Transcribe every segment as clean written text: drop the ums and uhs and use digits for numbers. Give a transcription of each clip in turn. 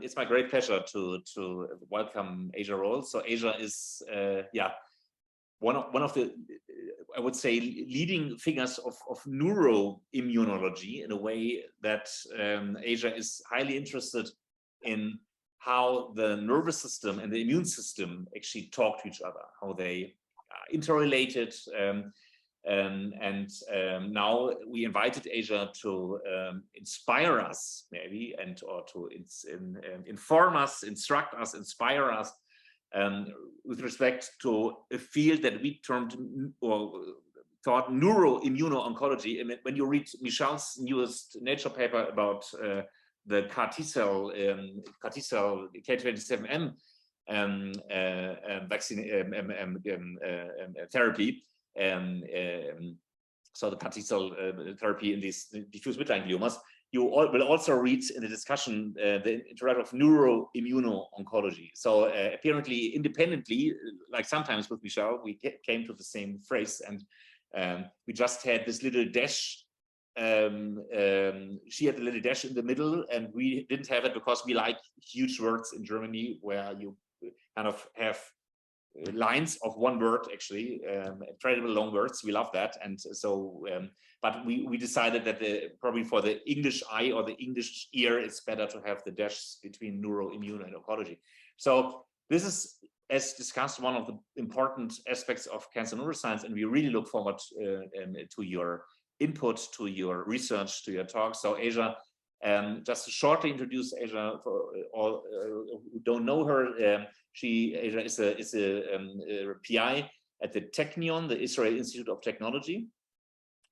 It's my great pleasure to welcome Asya Rolls. So Asya is, one of the, I would say, leading figures of neuroimmunology, in a way that Asya is highly interested in how the nervous system and the immune system actually talk to each other, how they are interrelated. Now we invited Asya to inspire us, maybe, or to inform us, instruct us, inspire us with respect to a field that we termed or thought neuro-immuno-oncology. And when you read Michal's newest Nature paper about the CAR T-cell K27M vaccine therapy, so the CAR T-cell therapy in these diffuse midline gliomas, you will also read in the discussion the interaction of neuro-immuno-oncology. So apparently, independently, like sometimes with Michal, we came to the same phrase, and we just had this little dash. She had a little dash in the middle, and we didn't have it because we like huge words in Germany, where you kind of have lines of one word, actually, incredible long words. We love that. And so, but we decided that probably for the English eye or the English ear, it's better to have the dash between neuro-immune and oncology. So this is, as discussed, one of the important aspects of cancer neuroscience, and we really look forward to your input, to your research, to your talk. So Asya, just to shortly introduce Asya for all who don't know her, Asya is a PI at the Technion, the Israel Institute of Technology,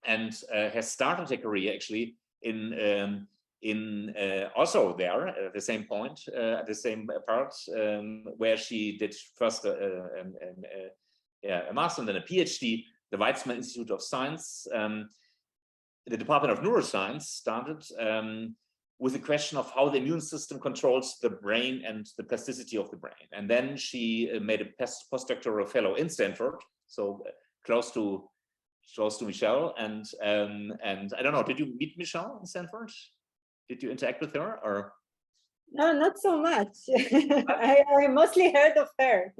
and has started her career actually in also there at the same point, at the same part, where she did first a master and then a PhD, the Weizmann Institute of Science. The Department of Neuroscience started with the question of how the immune system controls the brain and the plasticity of the brain. And then she made a postdoctoral fellow in Stanford, so close to Michal. And I don't know, did you meet Michal in Stanford? Did you interact with her, or? No, not so much. I mostly heard of her.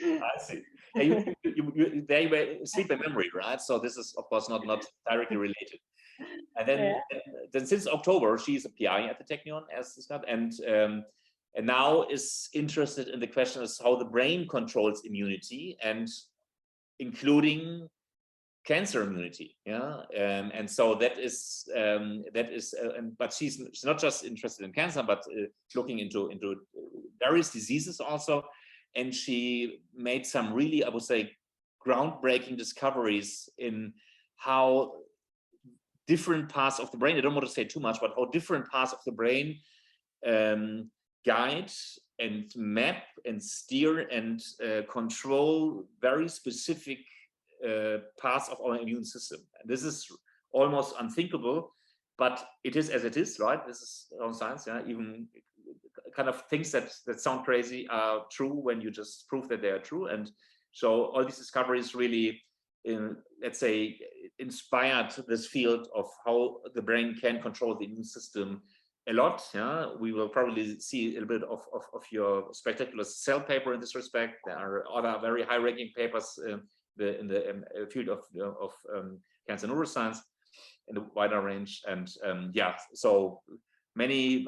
I see. They were sleep and memory, right? So this is, of course, not directly related. And then since October, she's a PI at the Technion, as discussed, and now is interested in the question of how the brain controls immunity, and including cancer immunity. And so that is but she's not just interested in cancer, but looking into various diseases also. And she made some really, I would say, groundbreaking discoveries in how different parts of the brain, I don't want to say too much, but how different parts of the brain guide and map and steer and control very specific parts of our immune system. And this is almost unthinkable, but it is as it is, right? This is own science, even kind of things that sound crazy are true when you just prove that they are true. And so all these discoveries really, let's say, inspired this field of how the brain can control the immune system a lot. We will probably see a little bit of your spectacular Cell paper in this respect. There are other very high-ranking papers in the field of cancer neuroscience in the wider range. And so many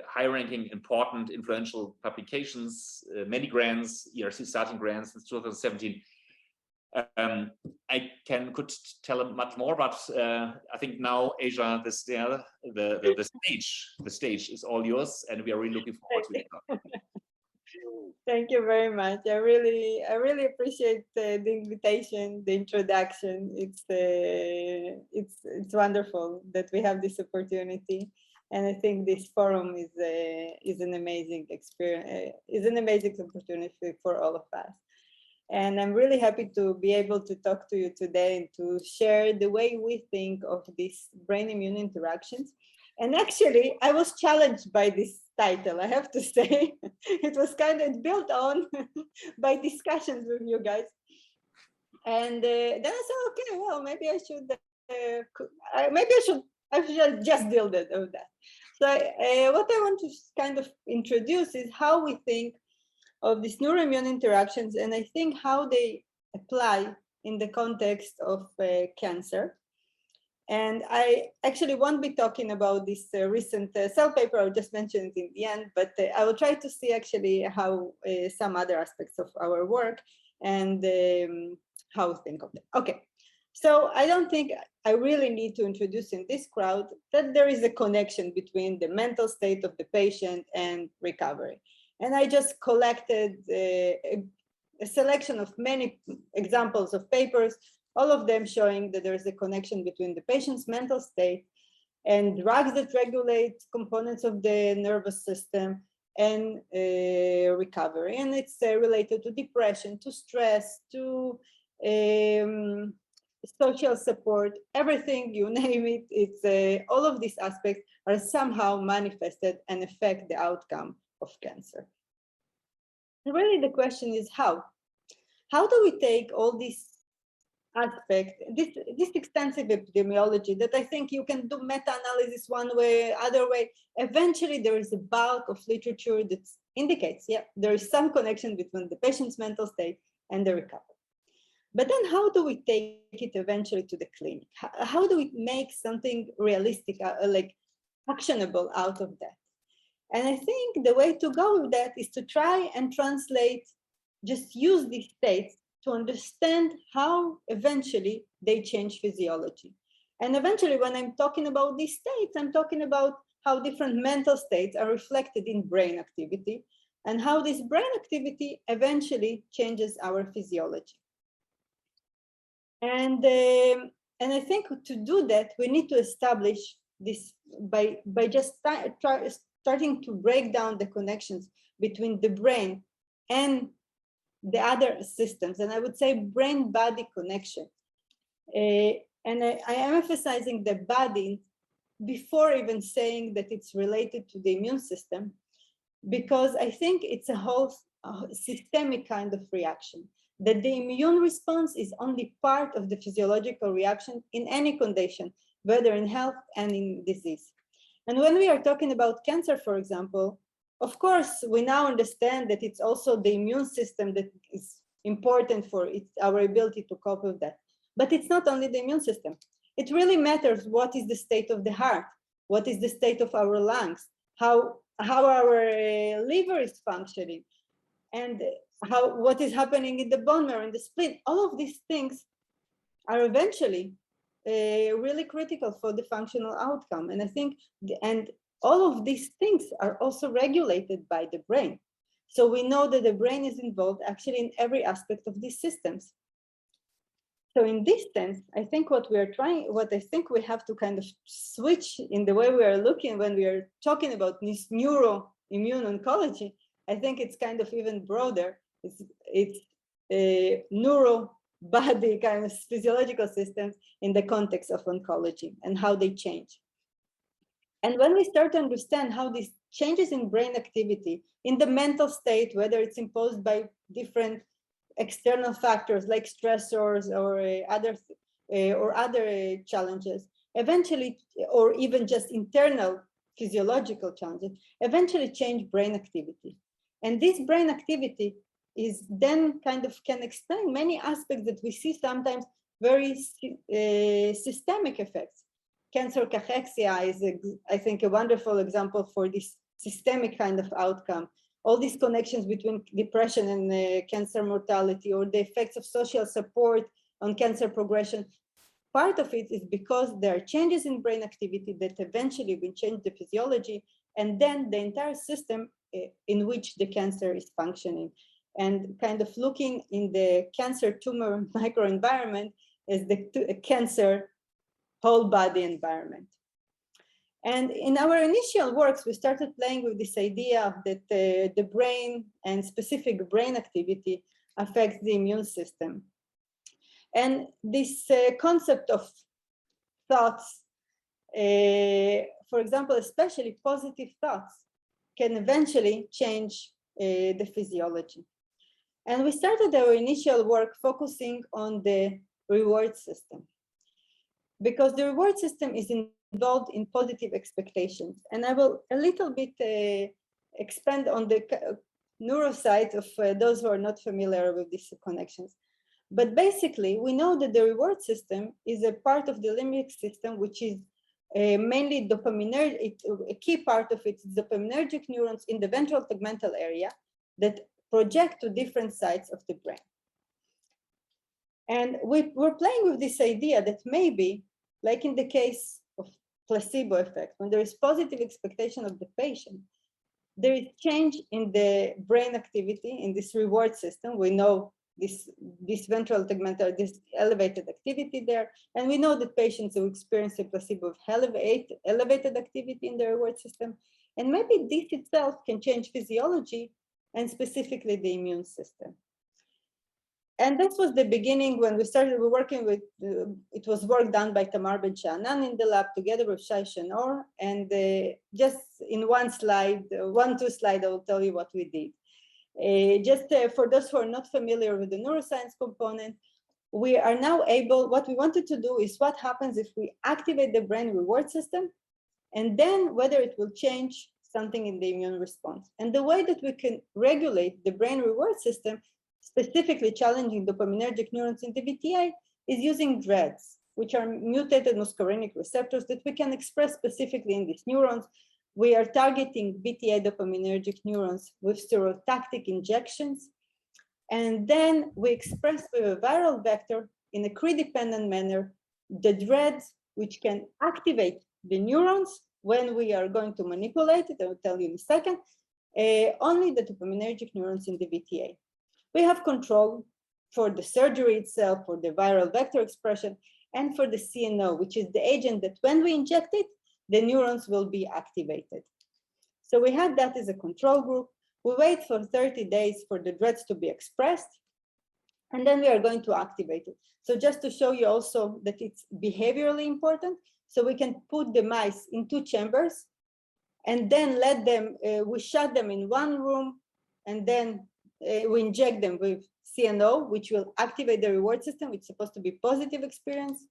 high-ranking, important, influential publications, many grants, ERC starting grants since 2017. I could tell much more, but I think now, Asya, the stage is all yours, and we are really looking forward to it. Thank you very much. I really appreciate the invitation, the introduction. It's wonderful that we have this opportunity, and I think this forum is an amazing experience, is an amazing opportunity for all of us. And I'm really happy to be able to talk to you today and to share the way we think of these brain-immune interactions. And actually, I was challenged by this title, I have to say. It was kind of built on by discussions with you guys. And then I said, okay, well, maybe I should I've just dealt with that. So what I want to kind of introduce is how we think of these neuroimmune interactions, and I think how they apply in the context of cancer. And I actually won't be talking about this recent Cell paper, I'll just mention it in the end, but I will try to see actually how some other aspects of our work and how we think of them. Okay, so I don't think I really need to introduce in this crowd that there is a connection between the mental state of the patient and recovery. And I just collected a selection of many examples of papers, all of them showing that there is a connection between the patient's mental state and drugs that regulate components of the nervous system and recovery. And it's related to depression, to stress, to social support, everything, you name it. It's all of these aspects are somehow manifested and affect the outcome of cancer. And really the question is how? How do we take all these aspects, this extensive epidemiology that I think you can do meta-analysis one way, other way. Eventually there is a bulk of literature that indicates, yeah, there is some connection between the patient's mental state and the recovery. But then how do we take it eventually to the clinic? How do we make something realistic, like actionable out of that? And I think the way to go with that is to try and translate, just use these states to understand how eventually they change physiology. And eventually when I'm talking about these states, I'm talking about how different mental states are reflected in brain activity and how this brain activity eventually changes our physiology. And I think to do that, we need to establish this by just starting to break down the connections between the brain and the other systems, and I would say brain-body connection. And I am emphasizing the body before even saying that it's related to the immune system, because I think it's a whole systemic kind of reaction, that the immune response is only part of the physiological reaction in any condition, whether in health and in disease. And when we are talking about cancer, for example, of course, we now understand that it's also the immune system that is important for our ability to cope with that. But it's not only the immune system. It really matters what is the state of the heart, what is the state of our lungs, how our liver is functioning, and what is happening in the bone marrow, in the spleen. All of these things are eventually really critical for the functional outcome. And I think, and all of these things are also regulated by the brain. So we know that the brain is involved actually in every aspect of these systems. So in this sense, I think what I think we have to kind of switch in the way we are looking when we are talking about this neuro-immuno-oncology. I think it's kind of even broader. It's a neuro-body kind of physiological systems in the context of oncology and how they change. And when we start to understand how these changes in brain activity, in the mental state, whether it's imposed by different external factors like stressors or other challenges, eventually, or even just internal physiological challenges, eventually change brain activity. And this brain activity is then kind of can explain many aspects that we see sometimes very systemic effects. Cancer cachexia is, I think, a wonderful example for this systemic kind of outcome. All these connections between depression and cancer mortality, or the effects of social support on cancer progression. Part of it is because there are changes in brain activity that eventually will change the physiology, and then the entire system in which the cancer is functioning. And kind of looking in the cancer tumor microenvironment as the cancer whole body environment. And in our initial works, we started playing with this idea that the brain and specific brain activity affects the immune system. And this concept of thoughts, for example, especially positive thoughts, can eventually change the physiology. And we started our initial work focusing on the reward system, because the reward system is involved in positive expectations. And I will a little bit expand on the neuroscience of those who are not familiar with these connections. But basically, we know that the reward system is a part of the limbic system, which is mainly dopaminergic. A key part of it is dopaminergic neurons in the ventral tegmental area that project to different sides of the brain. And we're playing with this idea that maybe, like in the case of placebo effect, when there is positive expectation of the patient, there is change in the brain activity in this reward system. We know this ventral tegmental, this elevated activity there, and we know that patients who experience a placebo have elevated activity in the reward system, and maybe this itself can change physiology and specifically the immune system. And that was the beginning when we started working with, it was work done by Tamar Ben-Sha'anan in the lab together with Shai Shenor. And just in one slide, two slides, I will tell you what we did. For those who are not familiar with the neuroscience component, we are now able, what we wanted to do is what happens if we activate the brain reward system, and then whether it will change something in the immune response. And the way that we can regulate the brain reward system, specifically challenging dopaminergic neurons in the VTA, is using DREADs, which are mutated muscarinic receptors that we can express specifically in these neurons. We are targeting VTA dopaminergic neurons with stereotactic injections. And then we express with a viral vector in a Cre-dependent manner the DREADs, which can activate the neurons when we are going to manipulate it. I will tell you in a second, only the dopaminergic neurons in the VTA. We have control for the surgery itself, for the viral vector expression, and for the CNO, which is the agent that when we inject it, the neurons will be activated. So we had that as a control group. We wait for 30 days for the DREADs to be expressed, and then we are going to activate it. So just to show you also that it's behaviorally important, so we can put the mice in 2 chambers, and then let them, we shut them in one room, and then we inject them with CNO, which will activate the reward system. It's supposed to be positive experience.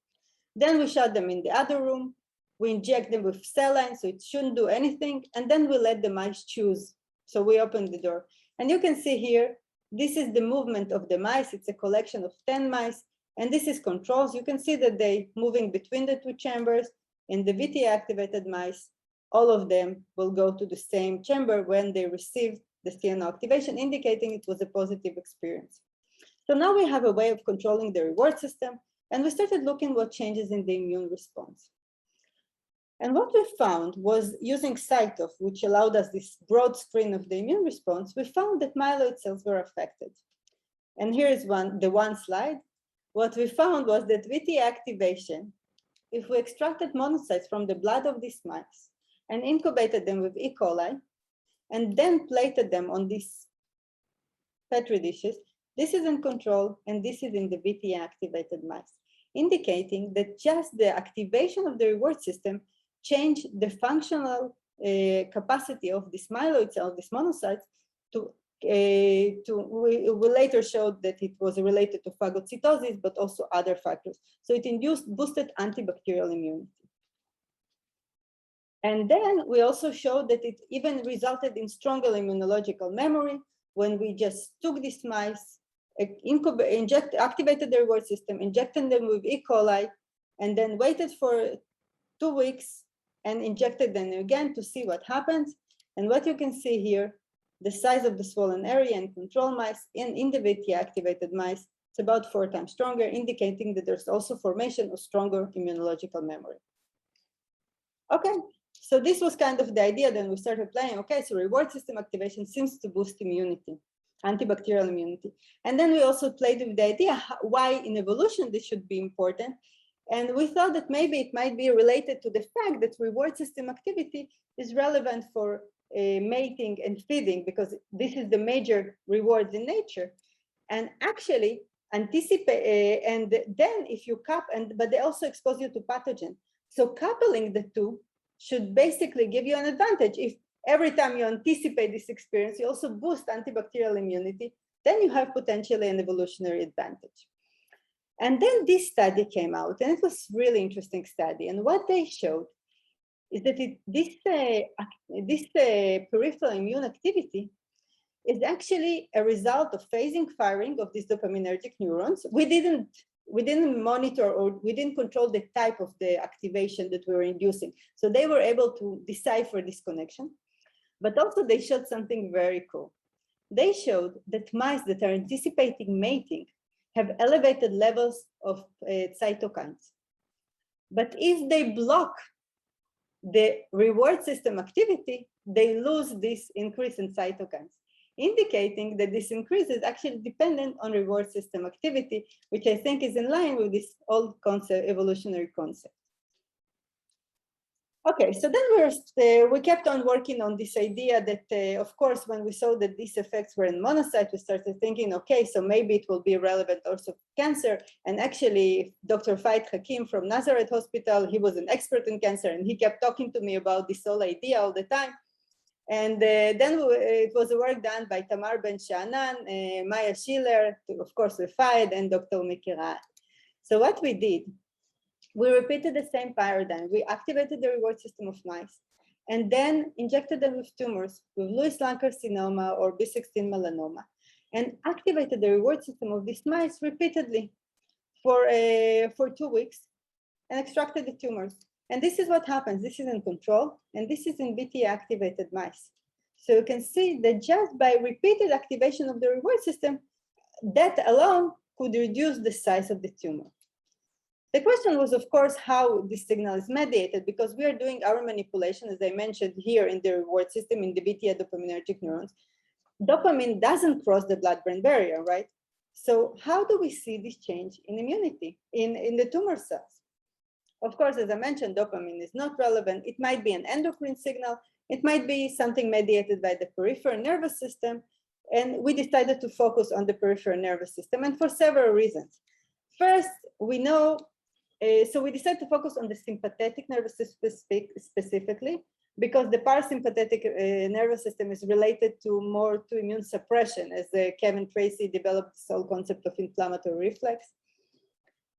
Then we shut them in the other room. We inject them with saline, so it shouldn't do anything. And then we let the mice choose. So we open the door. And you can see here, this is the movement of the mice. It's a collection of 10 mice. And this is controls. You can see that they moving between the 2 chambers. In the VTA activated mice, all of them will go to the same chamber when they receive the CNO activation, indicating it was a positive experience. So now we have a way of controlling the reward system, and we started looking what changes in the immune response. And what we found was using CyTOF, which allowed us this broad screen of the immune response, we found that myeloid cells were affected. And here is the one slide. What we found was that VTA activation, if we extracted monocytes from the blood of these mice and incubated them with E. coli, and then plated them on these Petri dishes, this is in control, and this is in the VTA activated mice, indicating that just the activation of the reward system changed the functional capacity of this myeloid cells, these monocytes, we later showed that it was related to phagocytosis, but also other factors. So it boosted antibacterial immunity. And then we also showed that it even resulted in stronger immunological memory when we just took these mice, activated the reward system, injected them with E. coli, and then waited for 2 weeks and injected them again to see what happens. And what you can see here, the size of the swollen area in control mice and in the VTA activated mice, it's about 4 times stronger, indicating that there's also formation of stronger immunological memory. Okay. So this was kind of the idea. Then we started playing, okay, so reward system activation seems to boost immunity, antibacterial immunity. And then we also played with the idea why in evolution this should be important. And we thought that maybe it might be related to the fact that reward system activity is relevant for mating and feeding, because this is the major rewards in nature. And actually anticipate, and then if you but they also expose you to pathogen. So coupling the two should basically give you an advantage. If every time you anticipate this experience, you also boost antibacterial immunity, then you have potentially an evolutionary advantage. And then this study came out, and it was really interesting study. And what they showed is that this peripheral immune activity is actually a result of phasing firing of these dopaminergic neurons. We didn't monitor or we didn't control the type of the activation that we were inducing. So they were able to decipher this connection. But also they showed something very cool. They showed that mice that are anticipating mating have elevated levels of cytokines. But if they block the reward system activity, they lose this increase in cytokines, indicating that this increase is actually dependent on reward system activity, which I think is in line with this old concept, evolutionary concept. Okay, so then we kept on working on this idea that, of course, when we saw that these effects were in monocytes, we started thinking, okay, so maybe it will be relevant also for cancer. And actually, Dr. Faid Hakim from Nazareth Hospital, he was an expert in cancer, and he kept talking to me about this whole idea all the time. And then it was a work done by Tamar Ben Sha'anan, Maya Schiller, of course, with Faid, and Dr. Mikira. So what we did, we repeated the same paradigm. We activated the reward system of mice and then injected them with tumors, with Lewis-Lung carcinoma or B16 melanoma, and activated the reward system of these mice repeatedly for 2 weeks and extracted the tumors. And this is what happens. This is in control, and this is in BTA activated mice. So you can see that just by repeated activation of the reward system, that alone could reduce the size of the tumor. The question was, of course, how this signal is mediated, because we are doing our manipulation, as I mentioned here, in the reward system in the BTA dopaminergic neurons. Dopamine doesn't cross the blood-brain barrier, right? So how do we see this change in immunity in the tumor cells? Of course, as I mentioned, dopamine is not relevant. It might be an endocrine signal. It might be something mediated by the peripheral nervous system. And we decided to focus on the peripheral nervous system, and for several reasons. First, we know, so we decided to focus on the sympathetic nervous system specifically, because the parasympathetic nervous system is related to immune suppression, as Kevin Tracy developed this whole concept of inflammatory reflex.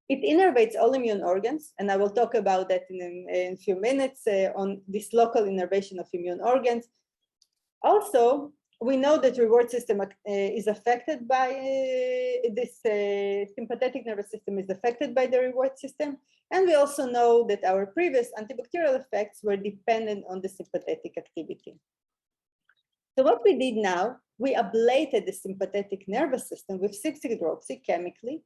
It innervates all immune organs, and I will talk about that in a few minutes on this local innervation of immune organs. Also, we know that reward system is affected by this sympathetic nervous system is affected by the reward system. And we also know that our previous antibacterial effects were dependent on the sympathetic activity. So what we did now, we ablated the sympathetic nervous system with 6-hydroxy chemically,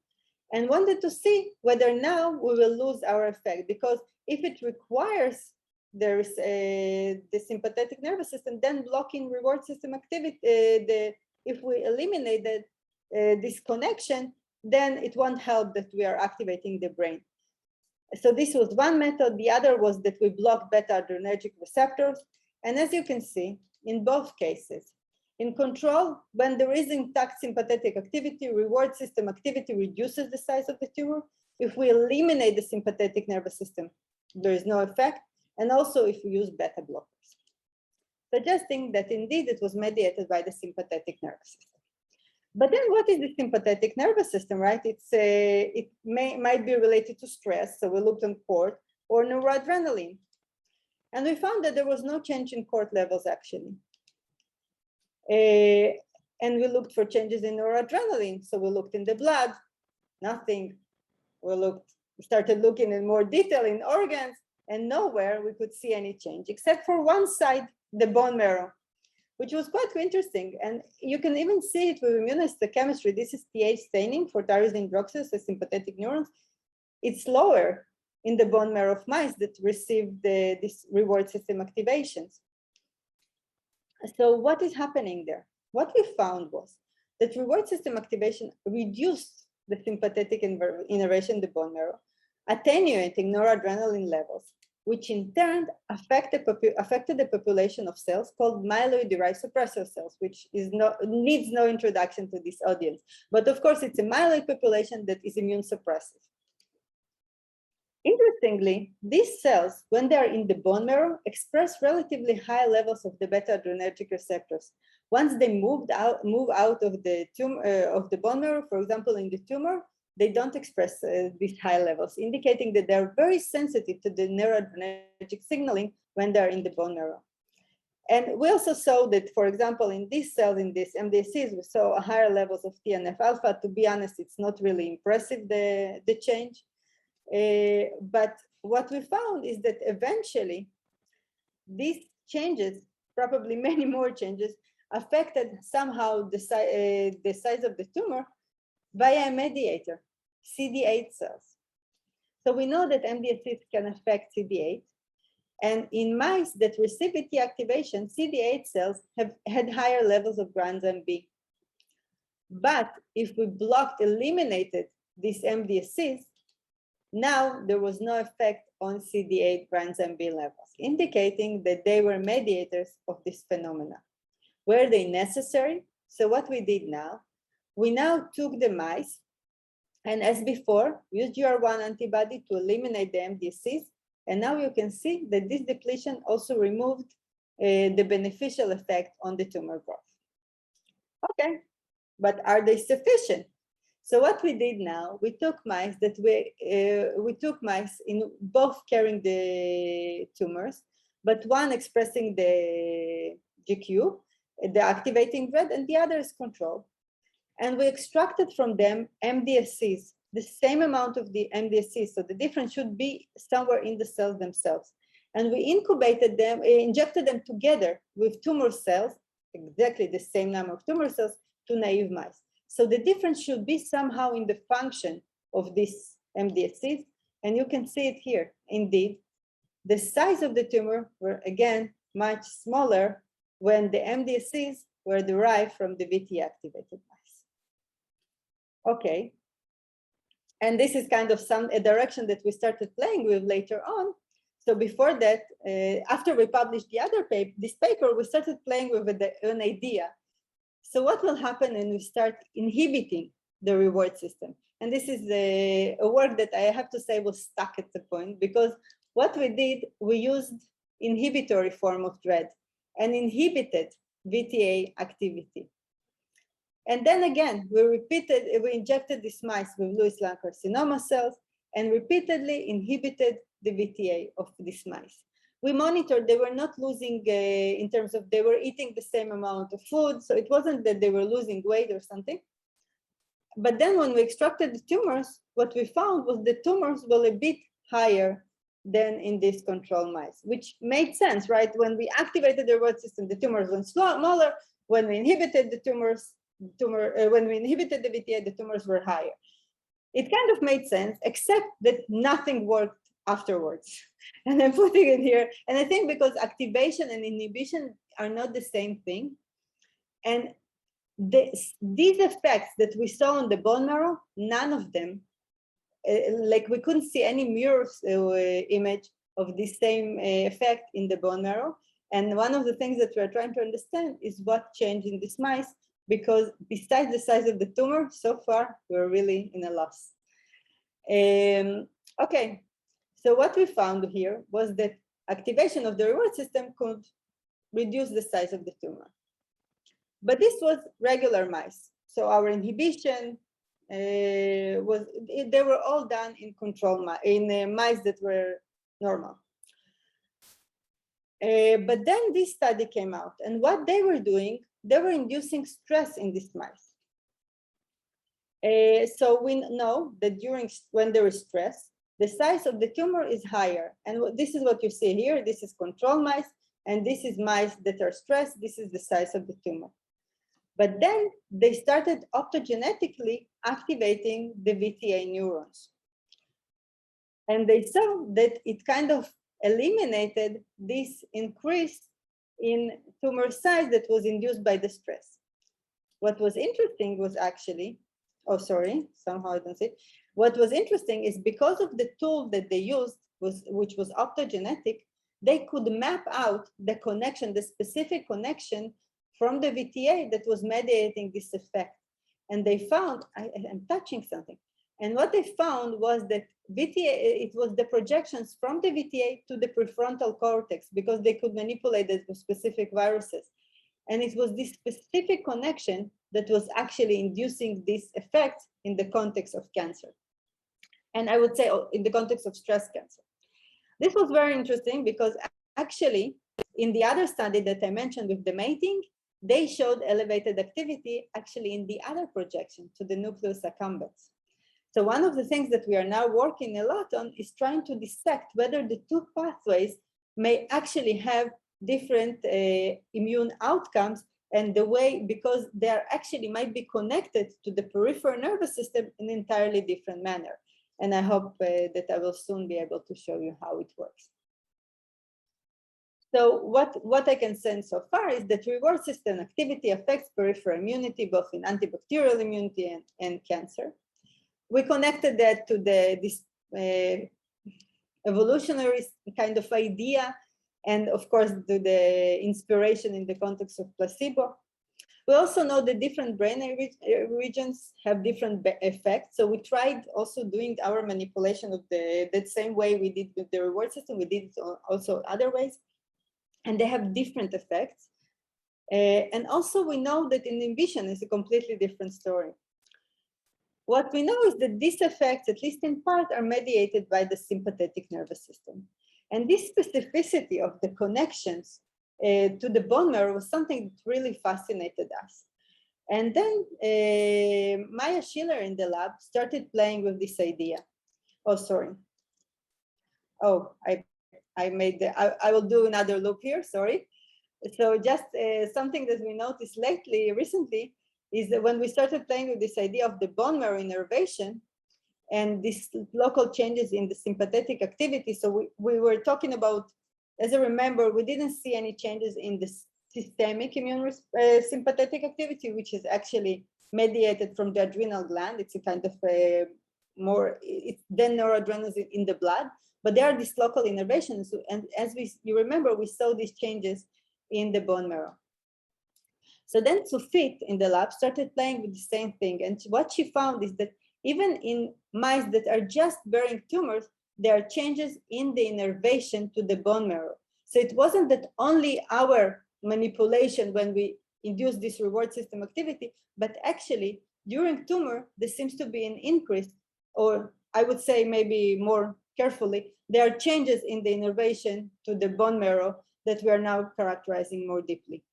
and wanted to see whether now we will lose our effect, because if it requires there's the sympathetic nervous system, then blocking reward system activity, if we eliminated this connection, then it won't help that we are activating the brain. So this was one method. The other was that we block beta-adrenergic receptors. And as you can see, in both cases, in control, when there is intact sympathetic activity, reward system activity reduces the size of the tumor. If we eliminate the sympathetic nervous system, there is no effect. And also if we use beta blockers, suggesting that indeed it was mediated by the sympathetic nervous system. But then what is the sympathetic nervous system, right? It might be related to stress. So we looked on cortisol or noradrenaline. And we found that there was no change in cortisol levels actually. And we looked for changes in noradrenaline. So we looked in the blood, nothing. We started looking in more detail in organs, and nowhere we could see any change, except for one side, the bone marrow, which was quite interesting. And you can even see it with immunohistochemistry. This is pH staining for tyrosine hydroxylase, the sympathetic neurons. It's lower in the bone marrow of mice that received this reward system activations. So what is happening there? What we found was that reward system activation reduced the sympathetic innervation in the bone marrow, attenuating noradrenaline levels, which in turn affected the population of cells called myeloid-derived suppressor cells, which needs no introduction to this audience. But of course, it's a myeloid population that is immune suppressive. Interestingly, these cells, when they are in the bone marrow, express relatively high levels of the beta-adrenergic receptors. Once they move out of the bone marrow, for example, in the tumor, they don't express these high levels, indicating that they're very sensitive to the neuroadrenergic signaling when they're in the bone marrow. And we also saw that, for example, in these cells, in these MDSCs, we saw higher levels of TNF alpha. To be honest, it's not really impressive, the change. But what we found is that eventually these changes, probably many more changes, affected somehow the size of the tumor via a mediator, CD8 cells. So we know that MDSCs can affect CD8. And in mice that receive VT activation, CD8 cells have had higher levels of granzyme B. But if we eliminated these MDSCs, now there was no effect on CD8 granzyme B levels, indicating that they were mediators of this phenomena. Were they necessary? So what we did now, we now took the mice and, as before, used UR1 antibody to eliminate the MDSCs. And now you can see that this depletion also removed the beneficial effect on the tumor growth. Okay, but are they sufficient? So what we did now, we took mice in both carrying the tumors, but one expressing the GQ, the activating thread, and the other is control. And we extracted from them MDSCs, the same amount of the MDSCs, so the difference should be somewhere in the cells themselves. And we incubated them, injected them together with tumor cells, exactly the same number of tumor cells, to naive mice. So the difference should be somehow in the function of these MDSCs, and you can see it here. Indeed, the size of the tumor were again much smaller when the MDSCs were derived from the VT-activated mice. Okay, and this is kind of a direction that we started playing with later on. So before that, after we published the other paper, this paper, we started playing with an idea. So what will happen when we start inhibiting the reward system? And this is a work that I have to say was stuck at the point, because what we did, we used inhibitory form of DREAD and inhibited VTA activity. And then again, we injected these mice with Lewis-Lung carcinoma cells and repeatedly inhibited the VTA of these mice. We monitored, they were not losing in terms of, they were eating the same amount of food. So it wasn't that they were losing weight or something. But then when we extracted the tumors, what we found was the tumors were a bit higher than in these control mice, which made sense, right? When we activated the reward system, the tumors went smaller. When we inhibited the when we inhibited the VTA, the tumors were higher. It kind of made sense, except that nothing worked afterwards. And I'm putting it here. And I think because activation and inhibition are not the same thing. And these effects that we saw on the bone marrow, none of them, like we couldn't see any mirror image of the same effect in the bone marrow. And one of the things that we're trying to understand is what changed in these mice, because besides the size of the tumor, so far, we're really in a loss. Okay, so what we found here was that activation of the reward system could reduce the size of the tumor. But this was regular mice. So our inhibition they were all done in control in mice that were normal. But then this study came out, and what they were doing, they were inducing stress in these mice. So we know that when there is stress, the size of the tumor is higher. And this is what you see here. This is control mice, and this is mice that are stressed. This is the size of the tumor. But then they started optogenetically activating the VTA neurons. And they saw that it kind of eliminated this increase in tumor size that was induced by the stress. What was interesting was actually, oh, sorry, somehow I don't see it. What was interesting is because of the tool that they used, which was optogenetic, they could map out the connection, the specific connection from the VTA that was mediating this effect. And they found, I'm touching something. And what they found was that VTA, it was the projections from the VTA to the prefrontal cortex, because they could manipulate it with specific viruses. And it was this specific connection that was actually inducing this effect in the context of cancer. And I would say in the context of stress cancer. This was very interesting because actually in the other study that I mentioned with the mating, they showed elevated activity actually in the other projection to the nucleus accumbens. So one of the things that we are now working a lot on is trying to dissect whether the two pathways may actually have different immune outcomes, and the way, because they are actually might be connected to the peripheral nervous system in an entirely different manner. And I hope that I will soon be able to show you how it works. So what I can say so far is that reward system activity affects peripheral immunity, both in antibacterial immunity and cancer. We connected that to this evolutionary kind of idea, and of course to the inspiration in the context of placebo. We also know that different brain regions have different effects. So we tried also doing our manipulation of that same way we did with the reward system. We did it also other ways, and they have different effects. And also we know that inhibition is a completely different story. What we know is that these effects, at least in part, are mediated by the sympathetic nervous system. And this specificity of the connections to the bone marrow was something that really fascinated us. And then Maya Schiller in the lab started playing with this idea. Oh, sorry. Oh, I will do another loop here, sorry. So just something that we noticed recently, is that when we started playing with this idea of the bone marrow innervation and these local changes in the sympathetic activity. So we were talking about, as I remember, we didn't see any changes in the systemic immune sympathetic activity, which is actually mediated from the adrenal gland. It's a kind of it's then noradrenaline in the blood, but there are these local innervations. And as you remember, we saw these changes in the bone marrow. So then Sufit in the lab started playing with the same thing. And what she found is that even in mice that are just bearing tumors, there are changes in the innervation to the bone marrow. So it wasn't that only our manipulation when we induce this reward system activity, but actually during tumor, there seems to be an increase, or I would say maybe more carefully, there are changes in the innervation to the bone marrow that we are now characterizing more deeply.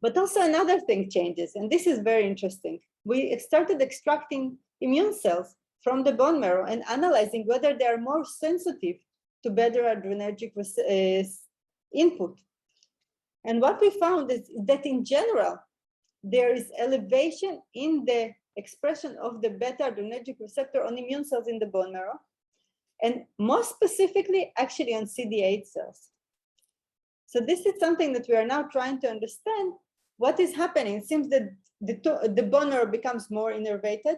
But also another thing changes, and this is very interesting. We started extracting immune cells from the bone marrow and analyzing whether they are more sensitive to better adrenergic input. And what we found is that in general, there is elevation in the expression of the beta adrenergic receptor on immune cells in the bone marrow, and more specifically, actually on CD8 cells. So this is something that we are now trying to understand. What is happening? It seems that the bone marrow becomes more innervated,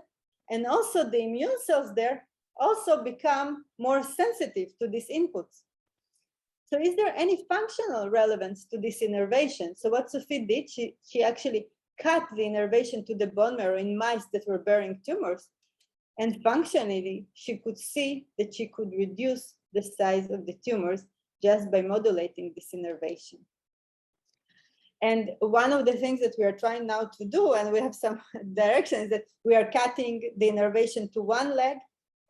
and also the immune cells there also become more sensitive to these inputs. So is there any functional relevance to this innervation? So what Sophie did, she actually cut the innervation to the bone marrow in mice that were bearing tumors, and functionally, she could see that she could reduce the size of the tumors just by modulating this innervation. And one of the things that we are trying now to do, and we have some directions, that we are cutting the innervation to one leg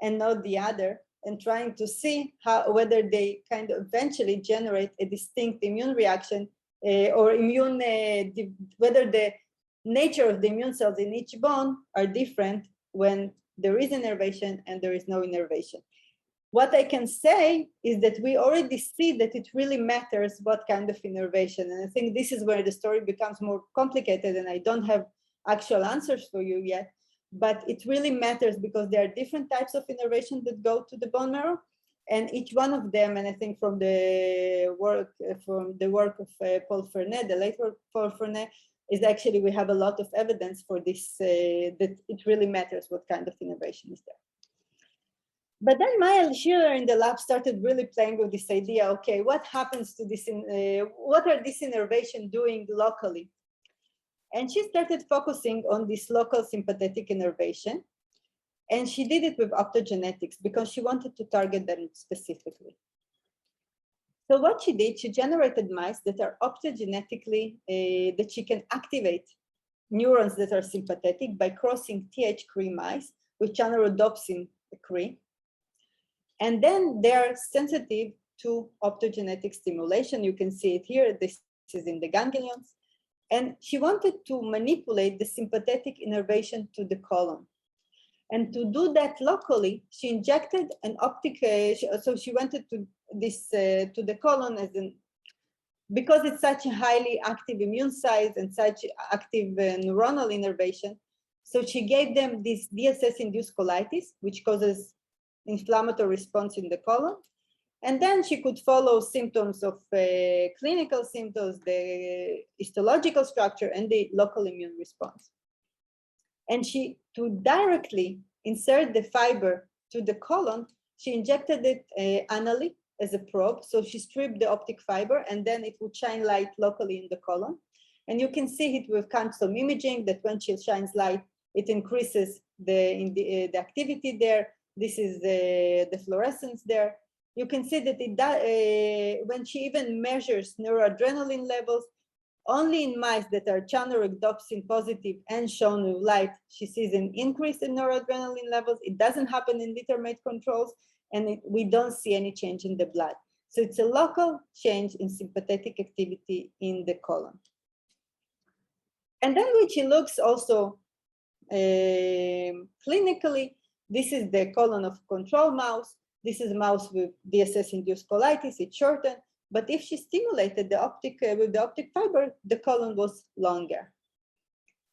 and not the other, and trying to see whether they kind of eventually generate a distinct immune reaction or whether the nature of the immune cells in each bone are different when there is innervation and there is no innervation. What I can say is that we already see that it really matters what kind of innervation. And I think this is where the story becomes more complicated, and I don't have actual answers for you yet, but it really matters because there are different types of innervation that go to the bone marrow, and each one of them, and I think from the work of Paul Fernet, the late work Paul Fernet, is actually we have a lot of evidence for this, that it really matters what kind of innervation is there. But then Maya Schiller in the lab started really playing with this idea, okay, what happens to this, what are these innervation doing locally? And she started focusing on this local sympathetic innervation. And she did it with optogenetics because she wanted to target them specifically. So what she did, she generated mice that are optogenetically, that she can activate neurons that are sympathetic by crossing TH-Cre mice with channelrhodopsin Cre. And then they are sensitive to optogenetic stimulation. You can see it here. This is in the ganglions. And she wanted to manipulate the sympathetic innervation to the colon. And to do that locally, she injected an optic, so she wanted to this to the colon as an, because it's such a highly active immune site and such active neuronal innervation. So she gave them this DSS-induced colitis, which causes inflammatory response in the colon. And then she could follow symptoms of clinical symptoms, the histological structure, and the local immune response. And she, to directly insert the fiber to the colon, she injected it anally as a probe. So she stripped the optic fiber, and then it would shine light locally in the colon. And you can see it with quantum imaging that when she shines light, it increases the activity there. This is the fluorescence there. You can see that it when she even measures neuroadrenaline levels, only in mice that are channelrhodopsin positive and shown with light, she sees an increase in neuroadrenaline levels. It doesn't happen in littermate controls, and we don't see any change in the blood. So it's a local change in sympathetic activity in the colon. And then when she looks also clinically, this is the colon of control mouse. This is a mouse with DSS-induced colitis. It's shortened. But if she stimulated the optic with the optic fiber, the colon was longer,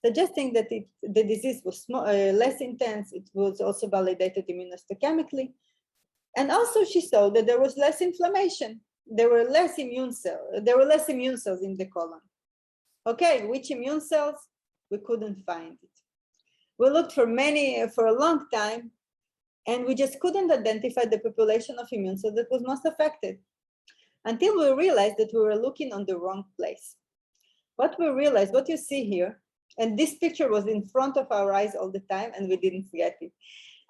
suggesting that the disease was less intense. It was also validated immunohistochemically. And also she saw that there was less inflammation. There were less immune cells. There were less immune cells in the colon. Okay, which immune cells? We couldn't find it. We looked for a long time, and we just couldn't identify the population of immune cells that was most affected, until we realized that we were looking on the wrong place. What we realized, what you see here, and this picture was in front of our eyes all the time, and we didn't forget it.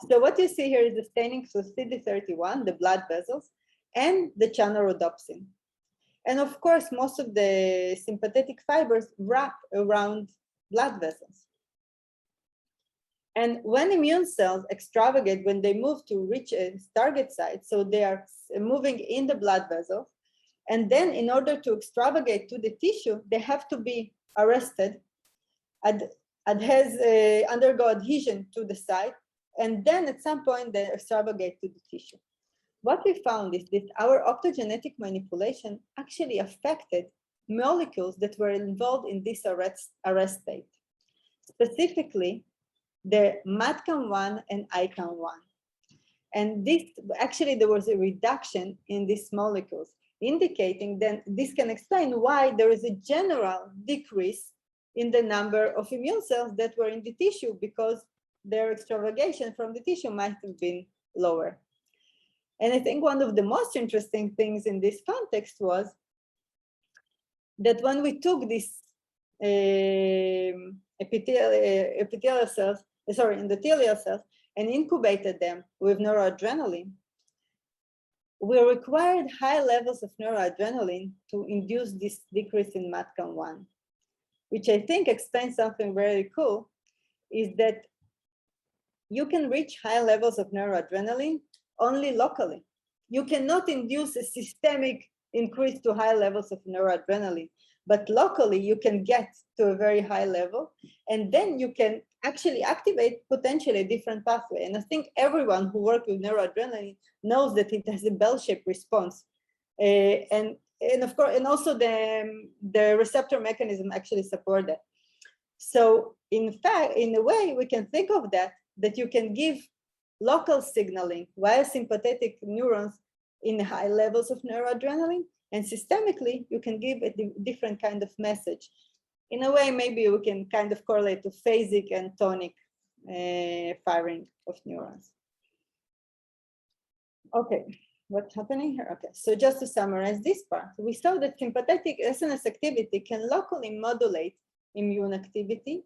So what you see here is the staining to CD31, the blood vessels, and the channelrhodopsin. And of course, most of the sympathetic fibers wrap around blood vessels. And when immune cells extravagate, when they move to reach a target site, so they are moving in the blood vessels, and then in order to extravagate to the tissue, they have to be arrested, undergo adhesion to the site, and then at some point they extravagate to the tissue. What we found is that our optogenetic manipulation actually affected molecules that were involved in this arrest state, specifically the MAdCAM1 and ICAM1. And this, actually, there was a reduction in these molecules, indicating that this can explain why there is a general decrease in the number of immune cells that were in the tissue, because their extravagation from the tissue might have been lower. And I think one of the most interesting things in this context was that when we took these endothelial cells and incubated them with neuroadrenaline, we required high levels of neuroadrenaline to induce this decrease in MAdCAM1, which I think explains something very cool, is that you can reach high levels of neuroadrenaline only locally. You cannot induce a systemic increase to high levels of neuroadrenaline, but locally you can get to a very high level, and then you can actually activate potentially a different pathway. And I think everyone who works with neuroadrenaline knows that it has a bell-shaped response. And of course, and also the receptor mechanism actually support that. So in fact, in a way, we can think of that you can give local signaling via sympathetic neurons in high levels of neuroadrenaline, and systemically, you can give a different kind of message. In a way, maybe we can kind of correlate to phasic and tonic firing of neurons. Okay, what's happening here? Okay, so just to summarize this part, we saw that sympathetic SNS activity can locally modulate immune activity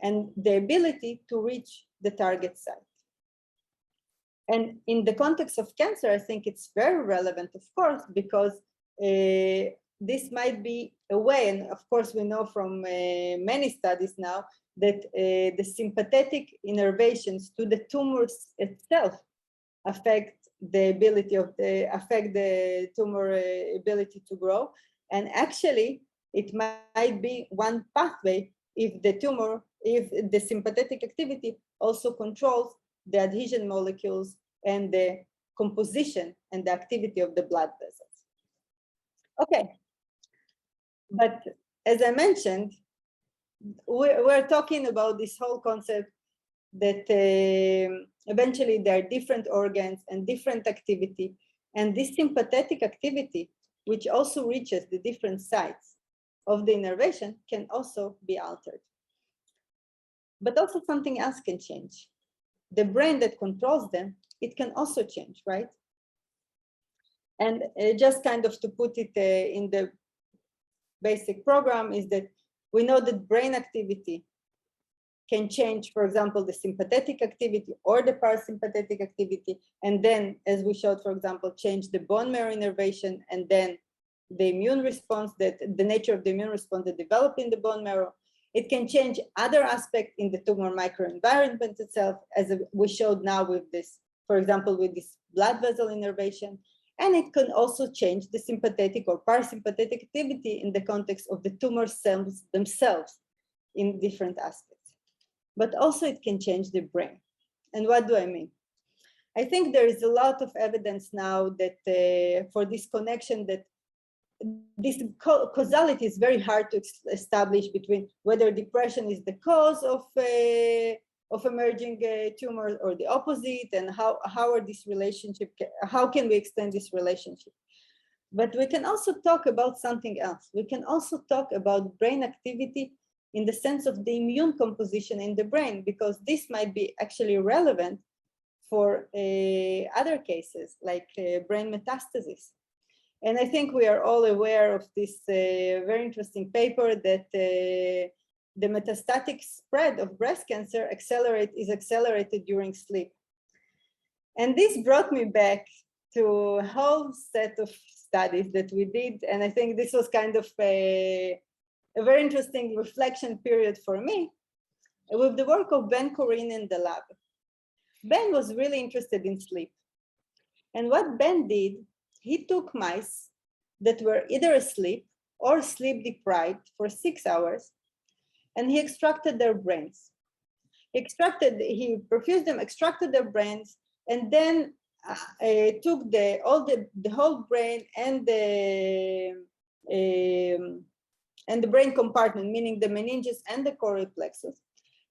and the ability to reach the target site. And in the context of cancer, I think it's very relevant, of course, because this might be a way, and of course we know from many studies now that the sympathetic innervations to the tumors itself affect the ability of the tumor ability to grow. And actually, it might be one pathway if the sympathetic activity also controls the adhesion molecules and the composition and the activity of the blood vessels. Okay, but as I mentioned, we're talking about this whole concept that eventually there are different organs and different activity, and this sympathetic activity, which also reaches the different sites of the innervation, can also be altered. But also something else can change. The brain that controls them, it can also change, right? And just kind of to put it in the basic program is that we know that brain activity can change, for example, the sympathetic activity or the parasympathetic activity, and then, as we showed, for example, change the bone marrow innervation, and then the immune response, that the nature of the immune response that developed in the bone marrow. It can change other aspects in the tumor microenvironment itself, as we showed now with this, for example, with this blood vessel innervation. And it can also change the sympathetic or parasympathetic activity in the context of the tumor cells themselves in different aspects. But also it can change the brain. And what do I mean? I think there is a lot of evidence now that for this connection, that this causality is very hard to establish between whether depression is the cause of emerging tumors or the opposite, and how are this relationship, how can we extend this relationship. But we can also talk about something else. We can also talk about brain activity in the sense of the immune composition in the brain, because this might be actually relevant for other cases like brain metastasis. And I think we are all aware of this very interesting paper that the metastatic spread of breast cancer is accelerated during sleep. And this brought me back to a whole set of studies that we did. And I think this was kind of a very interesting reflection period for me with the work of Ben Corinne in the lab. Ben was really interested in sleep. And what Ben did, he took mice that were either asleep or sleep deprived for 6 hours, and he extracted their brains. He perfused them, extracted their brains, and then took the whole brain and the brain compartment, meaning the meninges and the choroid plexus,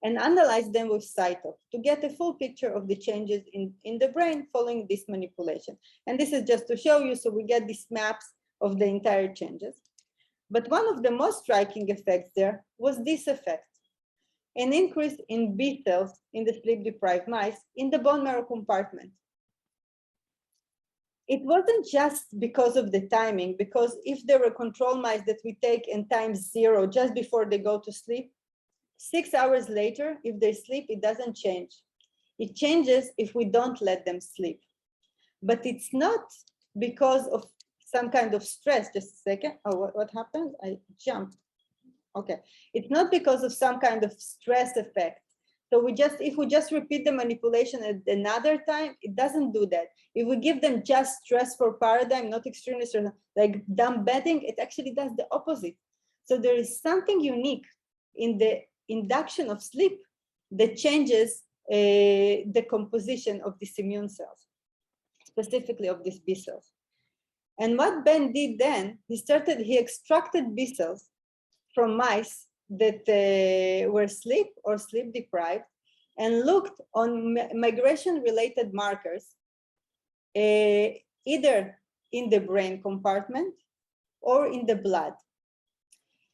and analyzed them with cyto to get a full picture of the changes in the brain following this manipulation. And this is just to show you, so we get these maps of the entire changes. But one of the most striking effects there was this effect, an increase in B cells in the sleep-deprived mice in the bone marrow compartment. It wasn't just because of the timing, because if there were control mice that we take in times 0 just before they go to sleep, 6 hours later, if they sleep, it doesn't change. It changes if we don't let them sleep. But it's not because of some kind of stress. Just a second. Oh, what happened? I jumped. Okay. It's not because of some kind of stress effect. So if we just repeat the manipulation at another time, it doesn't do that. If we give them just stressful paradigm, not extremely stressful, like dumb bedding, it actually does the opposite. So there is something unique in the induction of sleep that changes the composition of these immune cells, specifically of these B cells. And what Ben did then, he extracted B cells from mice that were asleep or sleep deprived, and looked on migration-related markers, either in the brain compartment or in the blood.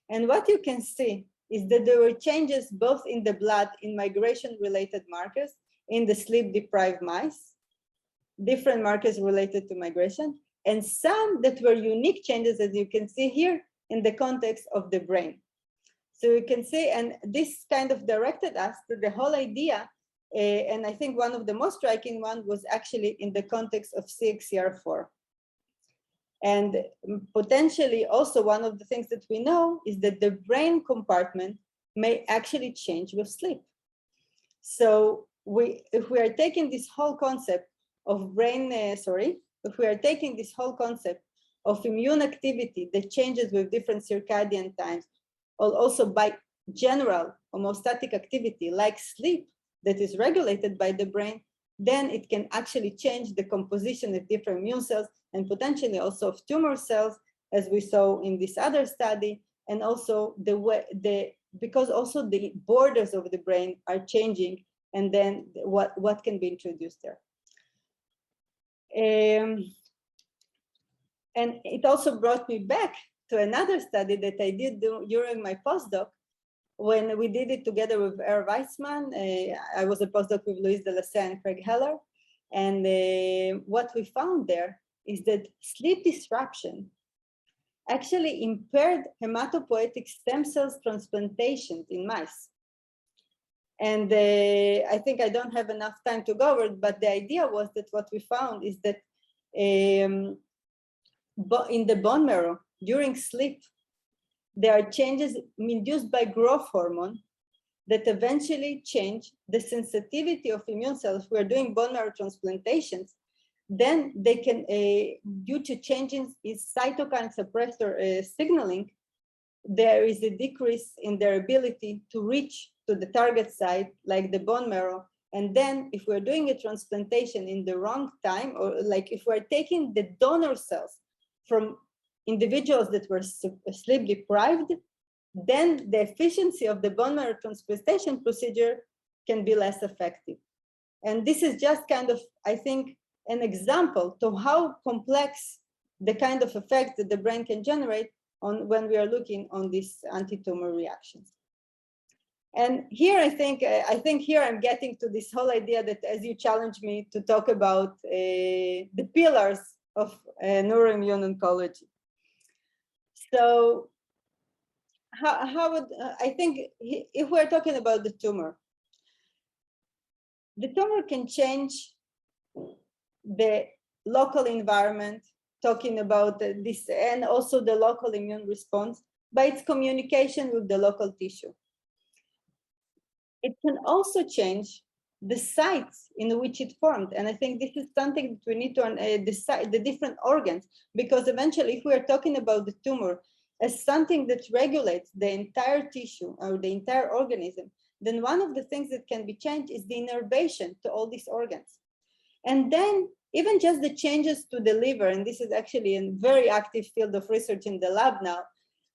And what you can see is that there were changes both in the blood in migration-related markers in the sleep-deprived mice, different markers related to migration, and some that were unique changes, as you can see here, in the context of the brain. So you can see, and this kind of directed us to the whole idea, and I think one of the most striking one was actually in the context of CXCR4. And potentially also one of the things that we know is that the brain compartment may actually change with sleep. So if we are taking this whole concept of if we are taking this whole concept of immune activity that changes with different circadian times, or also by general homeostatic activity like sleep that is regulated by the brain, then it can actually change the composition of different immune cells and potentially also of tumor cells, as we saw in this other study, and also because also the borders of the brain are changing, and then what can be introduced there. And it also brought me back to another study that I did during my postdoc, when we did it together with Er Weissman. I was a postdoc with Luis de la Sea and Craig Heller. And what we found there is that sleep disruption actually impaired hematopoietic stem cells transplantations in mice. And I think I don't have enough time to go over it, but the idea was that what we found is that in the bone marrow during sleep, there are changes induced by growth hormone that eventually change the sensitivity of immune cells. If we are doing bone marrow transplantations, then they can, due to changes in cytokine suppressor signaling, there is a decrease in their ability to reach to the target site, like the bone marrow. And then if we're doing a transplantation in the wrong time, or like if we're taking the donor cells from individuals that were sleep deprived, then the efficiency of the bone marrow transplantation procedure can be less effective. And this is just kind of, I think, an example to how complex the kind of effect that the brain can generate on when we are looking on these anti-tumor reactions. And here I think here I'm getting to this whole idea that, as you challenged me to talk about the pillars of neuro-immuno-oncology. So how would I think if we're talking about the tumor can change the local environment, talking about this, and also the local immune response by its communication with the local tissue. It can also change the sites in which it formed. And I think this is something that we need to decide, the different organs, because eventually if we are talking about the tumor as something that regulates the entire tissue or the entire organism, then one of the things that can be changed is the innervation to all these organs. And then even just the changes to the liver, and this is actually a very active field of research in the lab now,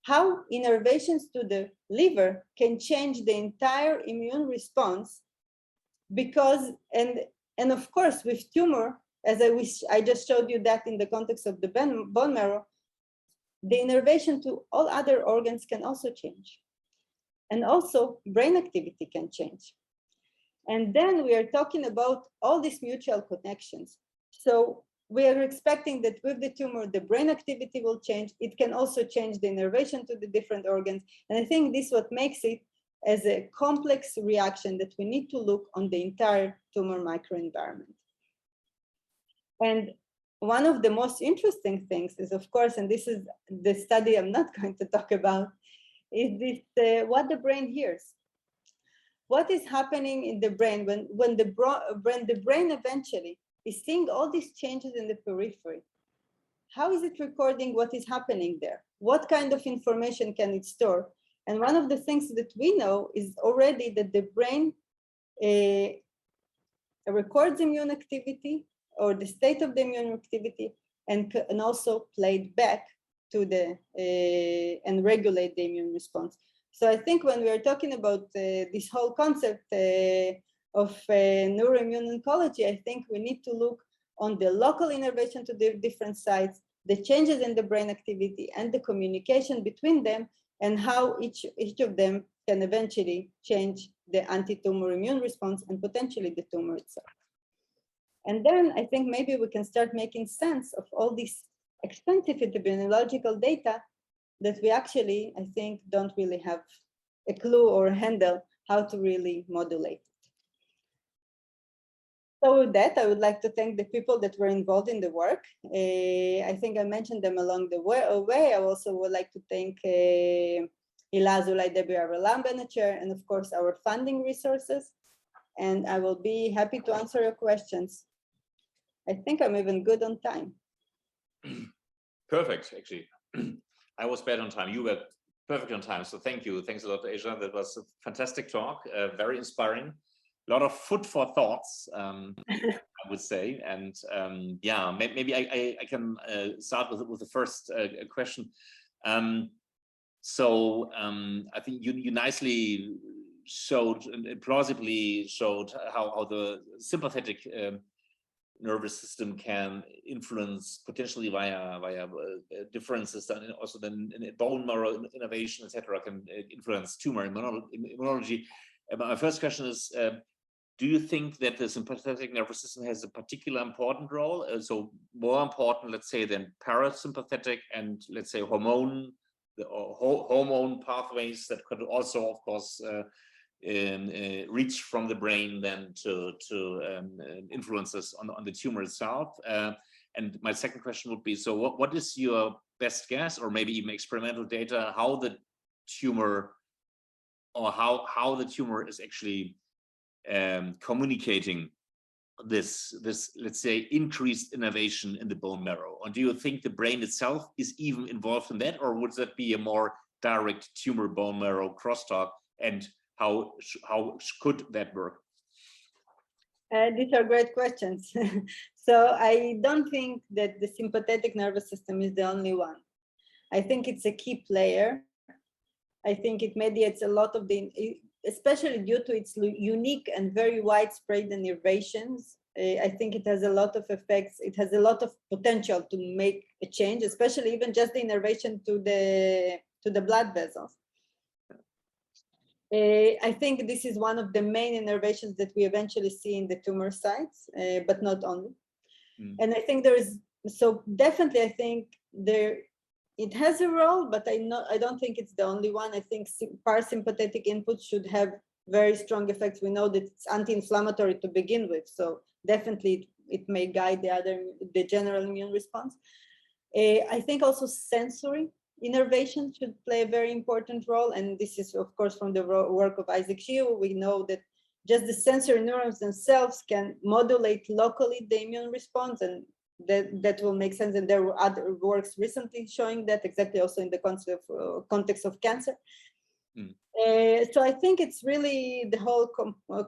how innervations to the liver can change the entire immune response. Because, and of course with tumor, as I just showed you that in the context of the bone marrow, the innervation to all other organs can also change. And also brain activity can change. And then we are talking about all these mutual connections. So we are expecting that with the tumor, the brain activity will change. It can also change the innervation to the different organs. And I think this is what makes it as a complex reaction that we need to look on the entire tumor microenvironment. And one of the most interesting things is, of course, and this is the study I'm not going to talk about, is this what the brain hears. What is happening in the brain when the brain eventually is seeing all these changes in the periphery? How is it recording what is happening there? What kind of information can it store? And one of the things that we know is already that the brain records immune activity or the state of the immune activity, and also play it back to the and regulate the immune response. So I think when we are talking about this whole concept of neuro-immuno-oncology, I think we need to look on the local innervation to the different sites, the changes in the brain activity and the communication between them, and how each of them can eventually change the anti-tumor immune response and potentially the tumor itself. And then I think maybe we can start making sense of all these extensive epidemiological data that we actually, I think, don't really have a clue or handle how to really modulate. So with that, I would like to thank the people that were involved in the work. I think I mentioned them along the way. I also would like to thank Hila Zulay, Debbie Lambenacher, and of course our funding resources. And I will be happy to answer your questions. I think I'm even good on time. Perfect, actually. I was bad on time. You were perfect on time. So thank you. Thanks a lot, Asia. That was a fantastic talk, very inspiring. A lot of food for thoughts, I would say. And yeah, maybe I can start with the first question. So I think you nicely showed and plausibly showed how the sympathetic nervous system can influence potentially via differences, and also then in bone marrow innovation, etc., can influence tumor immunology. My first question is, do you think that the sympathetic nervous system has a particular important role, so more important, let's say, than parasympathetic and, let's say, hormone pathways that could also, of course, reach from the brain then to influences on the tumor itself? And my second question would be, so what is your best guess, or maybe even experimental data, how the tumor, or how the tumor is actually communicating this, let's say, increased innervation in the bone marrow? And do you think the brain itself is even involved in that, or would that be a more direct tumor bone marrow crosstalk? And how could that work? These are great questions. So I don't think that the sympathetic nervous system is the only one. I think it's a key player. I think it mediates a lot of the, especially due to its unique and very widespread innervations. I think it has a lot of effects. It has a lot of potential to make a change, especially even just the innervation to the blood vessels. I think this is one of the main innervations that we eventually see in the tumor sites, but not only. And I think there is, so definitely I think it has a role, but I don't think it's the only one. I think parasympathetic input should have very strong effects. We know that it's anti-inflammatory to begin with, so definitely it may guide the general immune response. I think also sensory innervation should play a very important role, and this is of course from the work of Isaac Shiu. We know that just the sensory neurons themselves can modulate locally the immune response, and that will make sense. And there were other works recently showing that, exactly also in the context of cancer. So I think it's really the whole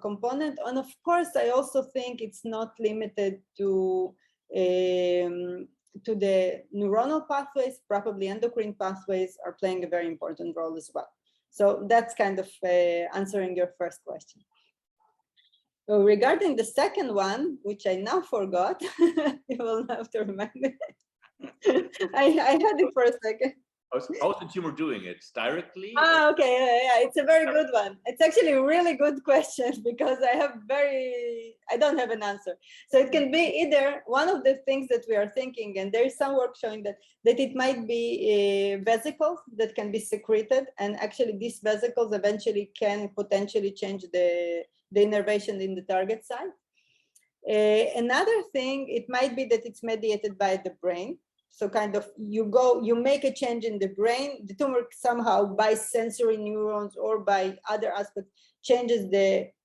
component. And of course, I also think it's not limited to the neuronal pathways. Probably endocrine pathways are playing a very important role as well. So that's kind of answering your first question. So regarding the second one, which I now forgot, you will have to remind me. I had it for a second. How's the tumor doing it? Directly? Okay, yeah, it's a very good one. It's actually a really good question, because I don't have an answer. So it can be either one of the things that we are thinking, and there is some work showing that it might be vesicles that can be secreted, and actually these vesicles eventually can potentially change the innervation in the target site. Another thing, it might be that it's mediated by the brain. So kind of you make a change in the brain, the tumor somehow by sensory neurons or by other aspects changes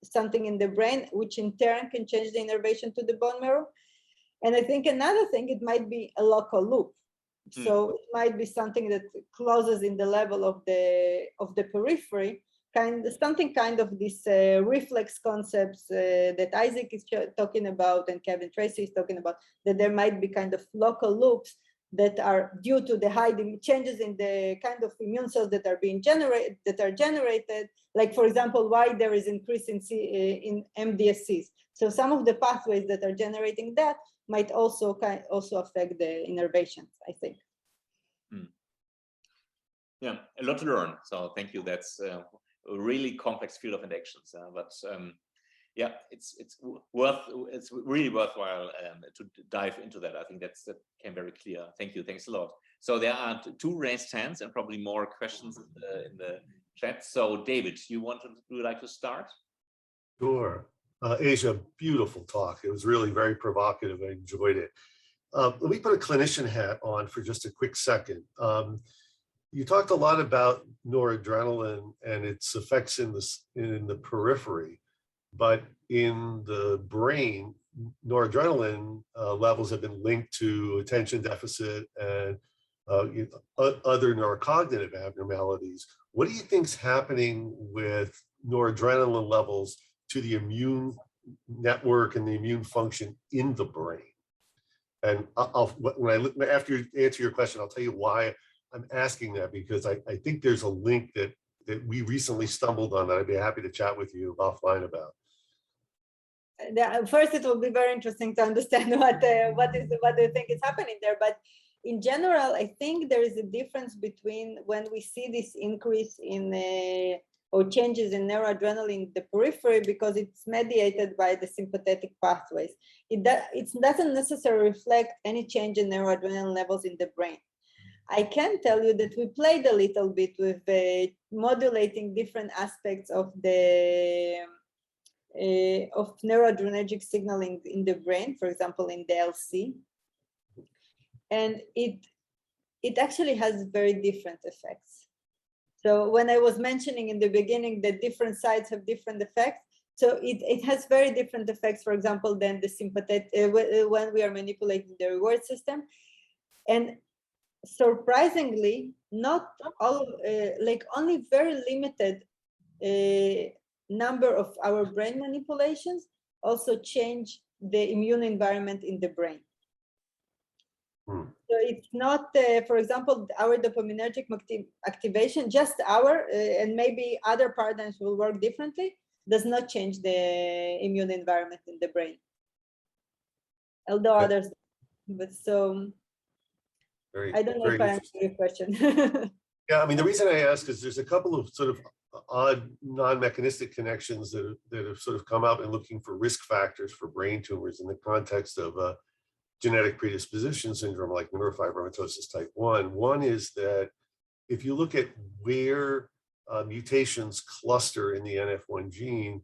something in the brain, which in turn can change the innervation to the bone marrow. And I think another thing, it might be a local loop. So it might be something that closes in the level of the periphery, something kind of this reflex concepts that Isaac is talking about and Kevin Tracy is talking about, that there might be kind of local loops that are due to the high changes in the kind of immune cells that are being generated, like for example, why there is increase in MDSCs. So some of the pathways that are generating that might also affect the innervations, I think. Yeah, a lot to learn. So thank you. That's a really complex field of interactions, but yeah, it's really worthwhile to dive into that. I think that came very clear. Thank you. Thanks a lot. So there are two raised hands and probably more questions in the chat. So David, would you like to start? Sure. Asia, beautiful talk. It was really very provocative. I enjoyed it. Let me put a clinician hat on for just a quick second. You talked a lot about noradrenaline and its effects in the periphery, but in the brain, noradrenaline levels have been linked to attention deficit and other neurocognitive abnormalities. What do you think is happening with noradrenaline levels to the immune network and the immune function in the brain? And after you answer your question, I'll tell you why I'm asking that, because I think there's a link that we recently stumbled on that I'd be happy to chat with you offline about. First, it will be very interesting to understand what they think is happening there. But in general, I think there is a difference between when we see this increase in or changes in neuroadrenaline in the periphery, because it's mediated by the sympathetic pathways. It doesn't necessarily reflect any change in neuroadrenaline levels in the brain. I can tell you that we played a little bit with modulating different aspects of the of neuroadrenergic signaling in the brain, for example, in the LC, and it actually has very different effects. So when I was mentioning in the beginning that different sides have different effects, so it has very different effects, for example, than the sympathetic when we are manipulating the reward system. And surprisingly, not all, like only very limited number of our brain manipulations also change the immune environment in the brain. So it's not, for example, our dopaminergic activation, just our, and maybe other paradigms will work differently, does not change the immune environment in the brain. Although others, but so, I don't know if I answered your question. Yeah, I mean, the reason I ask is there's a couple of sort of odd non-mechanistic connections that have sort of come up in looking for risk factors for brain tumors in the context of genetic predisposition syndrome like neurofibromatosis type 1. One is that if you look at where mutations cluster in the NF1 gene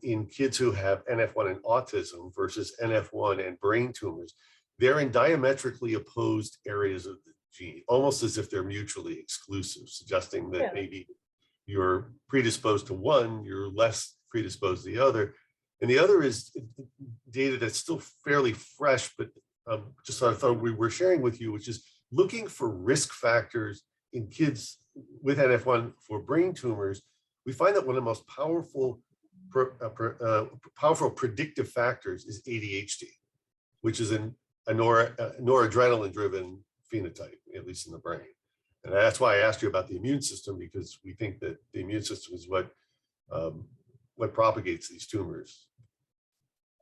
in kids who have NF1 and autism versus NF1 and brain tumors, they're in diametrically opposed areas of the gene, almost as if they're mutually exclusive, suggesting that maybe you're predisposed to one, you're less predisposed to the other. And the other is data that's still fairly fresh, but just I thought we were sharing with you, which is looking for risk factors in kids with NF1 for brain tumors. We find that one of the most powerful predictive factors is ADHD, which is a noradrenaline-driven phenotype, at least in the brain. And that's why I asked you about the immune system, because we think that the immune system is what propagates these tumors.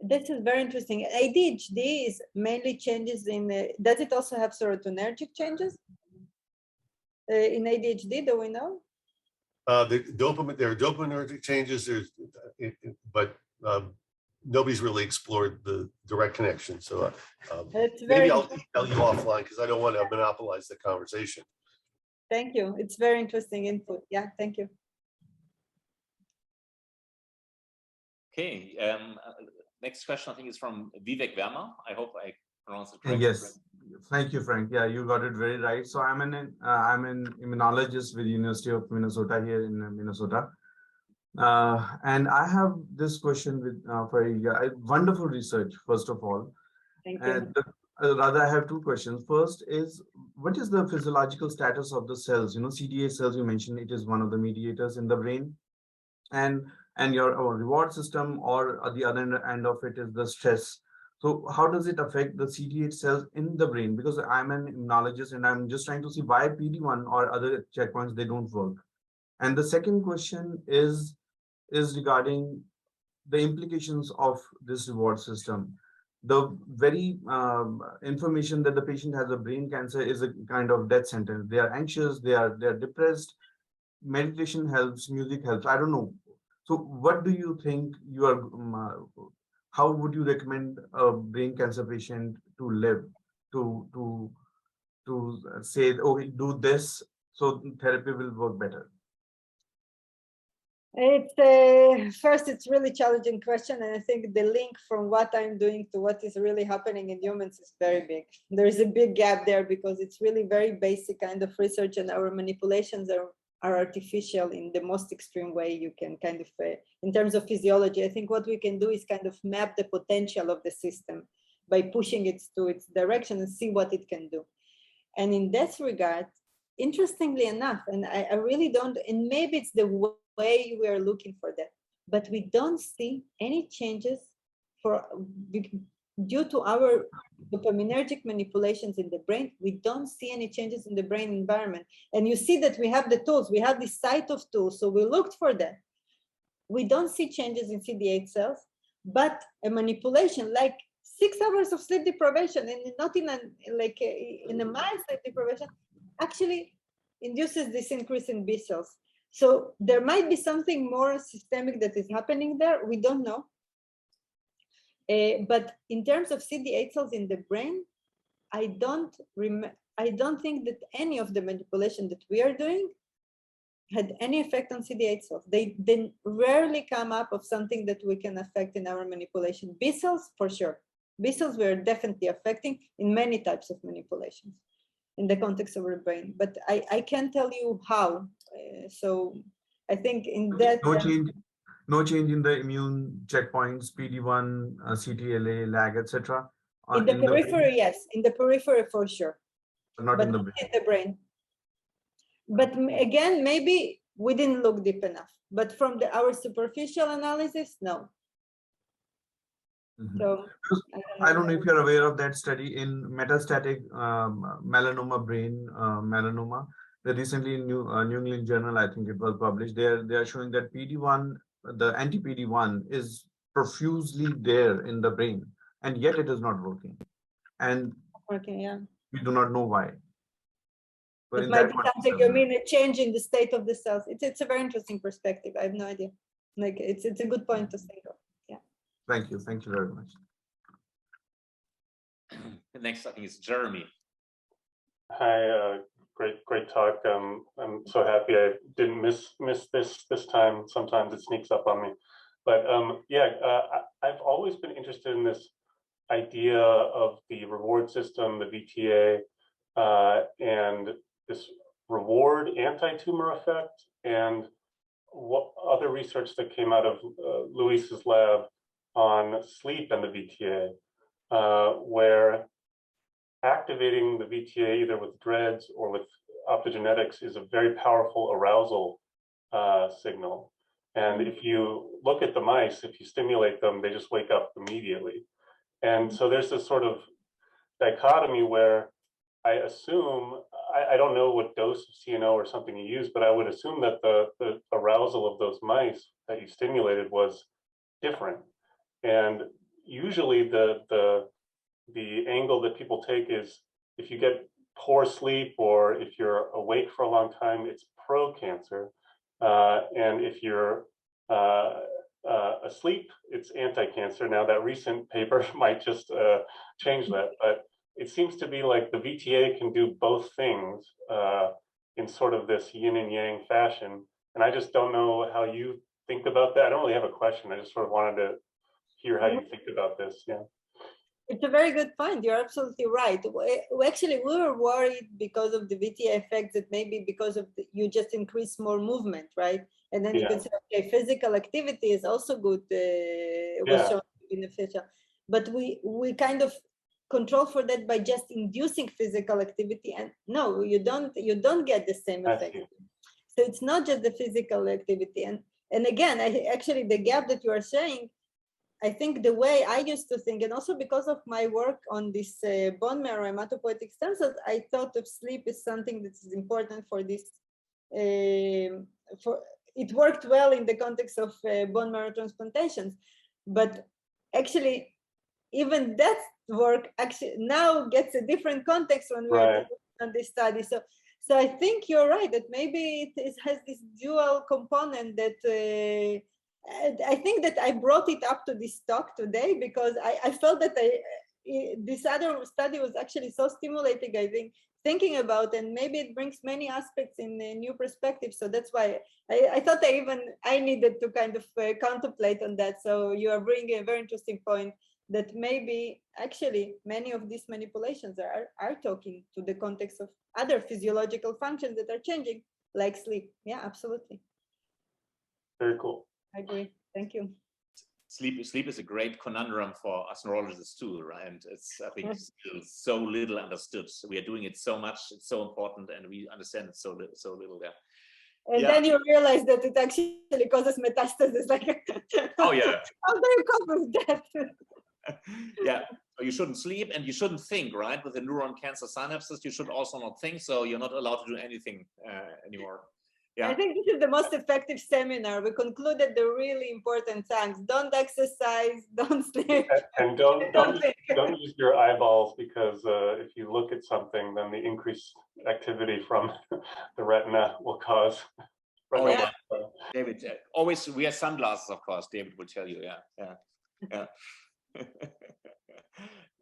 This is very interesting. ADHD is mainly changes in, does it also have serotonergic changes in ADHD, do we know? There are dopaminergic changes, but nobody's really explored the direct connection. So maybe I'll email you offline because I don't want to monopolize the conversation. Thank you. It's very interesting input. Yeah, thank you. Okay. Next question, I think, is from Vivek Verma. I hope I pronounced it correctly. Yes. Thank you, Frank. Yeah, you got it very right. So I'm an immunologist with University of Minnesota here in Minnesota. And I have this question with for wonderful research, first of all. Thank you. Rather, I have two questions. First is, what is the physiological status of the cells? You know, CD8 cells, you mentioned it is one of the mediators in the brain. And your reward system, or at the other end of it is the stress. So how does it affect the CD8 cells in the brain? Because I'm an immunologist and I'm just trying to see why PD-1 or other checkpoints, they don't work. And the second question is regarding the implications of this reward system. The very information that the patient has a brain cancer is a kind of death sentence. They are anxious, they are depressed. Meditation helps, music helps. I don't know. So what do you think you are, how would you recommend a brain cancer patient to live, to say, okay, do this, so therapy will work better? It's first, it's really challenging question, and I think the link from what I'm doing to what is really happening in humans is very big. There is a big gap there because it's really very basic kind of research, and our manipulations are artificial in the most extreme way you can kind of, in terms of physiology. I think what we can do is kind of map the potential of the system by pushing it to its direction and see what it can do. And in that regard, interestingly enough, and I really don't, and maybe it's the way we are looking for that, but we don't see any changes due to our dopaminergic manipulations in the brain. We don't see any changes in the brain environment. And you see that we have the tools, we have this site of tools, so we looked for that. We don't see changes in CD8 cells, but a manipulation like 6 hours of sleep deprivation, and not in a mild sleep deprivation, actually induces this increase in B cells. So there might be something more systemic that is happening there. We don't know. But in terms of CD8 cells in the brain, I don't think that any of the manipulation that we are doing had any effect on CD8 cells. They rarely come up of something that we can affect in our manipulation. B cells, for sure. B cells we are definitely affecting in many types of manipulations in the context of our brain, but I can't tell you how. So I think in that no change in the immune checkpoints, PD-1, CTLA, lag, etc. In the periphery, yes, in the periphery for sure, not but in the not brain. in the brain. But again, maybe we didn't look deep enough. But from our superficial analysis, no. Mm-hmm. So I don't know if you're aware of that study in metastatic melanoma brain melanoma. That recently in New England Journal, I think it was published. They are showing that PD-1, the anti-PD-1, is profusely there in the brain, and yet it is not working. And yeah, we do not know why. But it might be something. You mean a change in the state of the cells? It's a very interesting perspective. I have no idea. Like it's a good point to think of. Yeah. Thank you very much. The next, I think, is Jeremy. Hi, great talk. I'm so happy I didn't miss this time. Sometimes it sneaks up on me, but I've always been interested in this idea of the reward system, the VTA, and this reward anti-tumor effect, and what other research that came out of Luis's lab on sleep and the VTA, where activating the VTA either with DREADS or with optogenetics is a very powerful arousal signal. And if you look at the mice, if you stimulate them, they just wake up immediately. And so there's this sort of dichotomy where I assume, I don't know what dose of CNO or something you use, but I would assume that the arousal of those mice that you stimulated was different. And usually the angle that people take is if you get poor sleep or if you're awake for a long time, it's pro-cancer. And if you're asleep, it's anti-cancer. Now that recent paper might just change that, but it seems to be like the VTA can do both things in sort of this yin and yang fashion. And I just don't know how you think about that. I don't really have a question. I just sort of wanted to hear how you think about this. Yeah. It's a very good point. You're absolutely right. We were worried because of the VTA effect that maybe because of you just increase more movement, right? And then you can say, okay, physical activity is also good, was shown to be beneficial. But we kind of control for that by just inducing physical activity, and no, you don't get the same effect. So it's not just the physical activity. And again, actually the gap that you are saying, I think the way I used to think, and also because of my work on this bone marrow hematopoietic stem cells, I thought of sleep as something that is important for this. It worked well in the context of bone marrow transplantations, but actually, even that work actually now gets a different context when we're looking at this study. So I think you're right that maybe it has this dual component that. I think that I brought it up to this talk today because I felt that this other study was actually so stimulating. I think thinking about, and maybe it brings many aspects in a new perspective. So that's why I thought I needed to kind of contemplate on that. So you are bringing a very interesting point that maybe actually many of these manipulations are talking to the context of other physiological functions that are changing, like sleep. Yeah, absolutely. Very cool. I agree. Thank you. Sleep is a great conundrum for us neurologists too, right? And it's, I think, still so little understood. So we are doing it so much, it's so important, and we understand it so little there. And then you realize that it actually causes metastasis. Like, oh yeah. How do you cope with that? Yeah, so you shouldn't sleep and you shouldn't think, right? With the neuron cancer synapses, you should also not think, so you're not allowed to do anything anymore. Yeah. I think this is the most effective seminar. We concluded the really important things. Don't exercise, don't sleep. And don't use your eyeballs, because if you look at something, then the increased activity from the retina will cause. Oh, yeah. David, always wear sunglasses, of course. David will tell you. Yeah.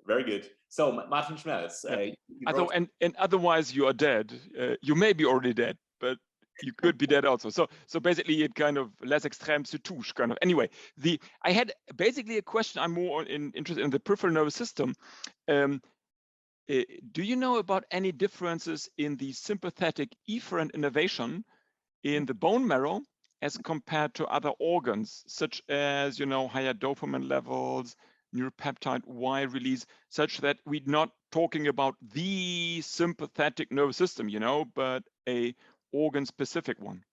Very good. So Martin Schmelz. And otherwise you are dead. You may be already dead, but you could be dead also. So basically it kind of less extreme se touche kind of. Anyway, I had basically a question. I'm more interested in the peripheral nervous system. Do you know about any differences in the sympathetic efferent innervation in the bone marrow as compared to other organs, such as, higher dopamine levels, neuropeptide Y release, such that we're not talking about the sympathetic nervous system, but a organ-specific one?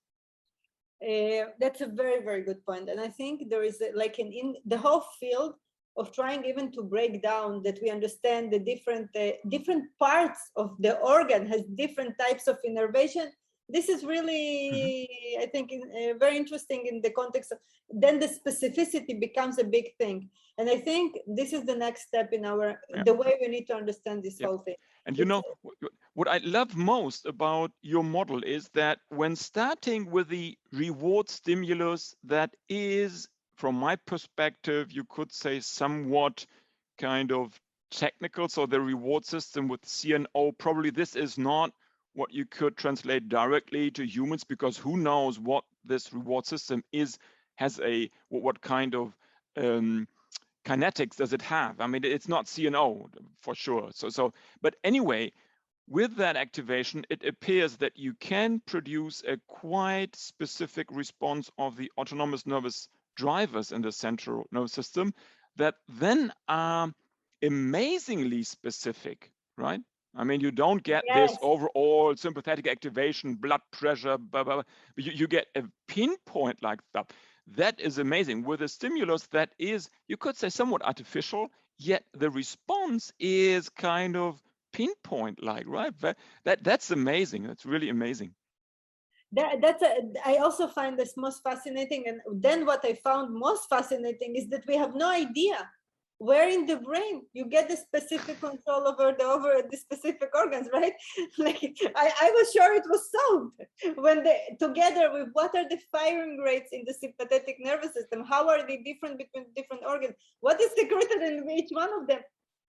That's a very, very good point. And I think there is in the whole field of trying even to break down that we understand the different parts of the organ has different types of innervation. This is really, I think, very interesting in the context of, then the specificity becomes a big thing. And I think this is the next step in the way we need to understand this whole thing. And what I love most about your model is that when starting with the reward stimulus that is, from my perspective, you could say somewhat kind of technical. So the reward system with CNO, probably this is not what you could translate directly to humans, because who knows what this reward system what kind of kinetics does it have? I mean, it's not CNO for sure. But anyway, with that activation, it appears that you can produce a quite specific response of the autonomous nervous drivers in the central nervous system that then are amazingly specific, right? I mean, you don't get this overall sympathetic activation, blood pressure, blah, blah, blah. You get a pinpoint like that. That is amazing. With a stimulus that is, you could say, somewhat artificial, yet the response is kind of pinpoint like, right? That's amazing. That's really amazing. I also find this most fascinating. And then what I found most fascinating is that we have no idea where in the brain you get the specific control over the specific organs, right? Like I was sure it was solved when together with what are the firing rates in the sympathetic nervous system, how are they different between different organs, what is secreted in each one of them?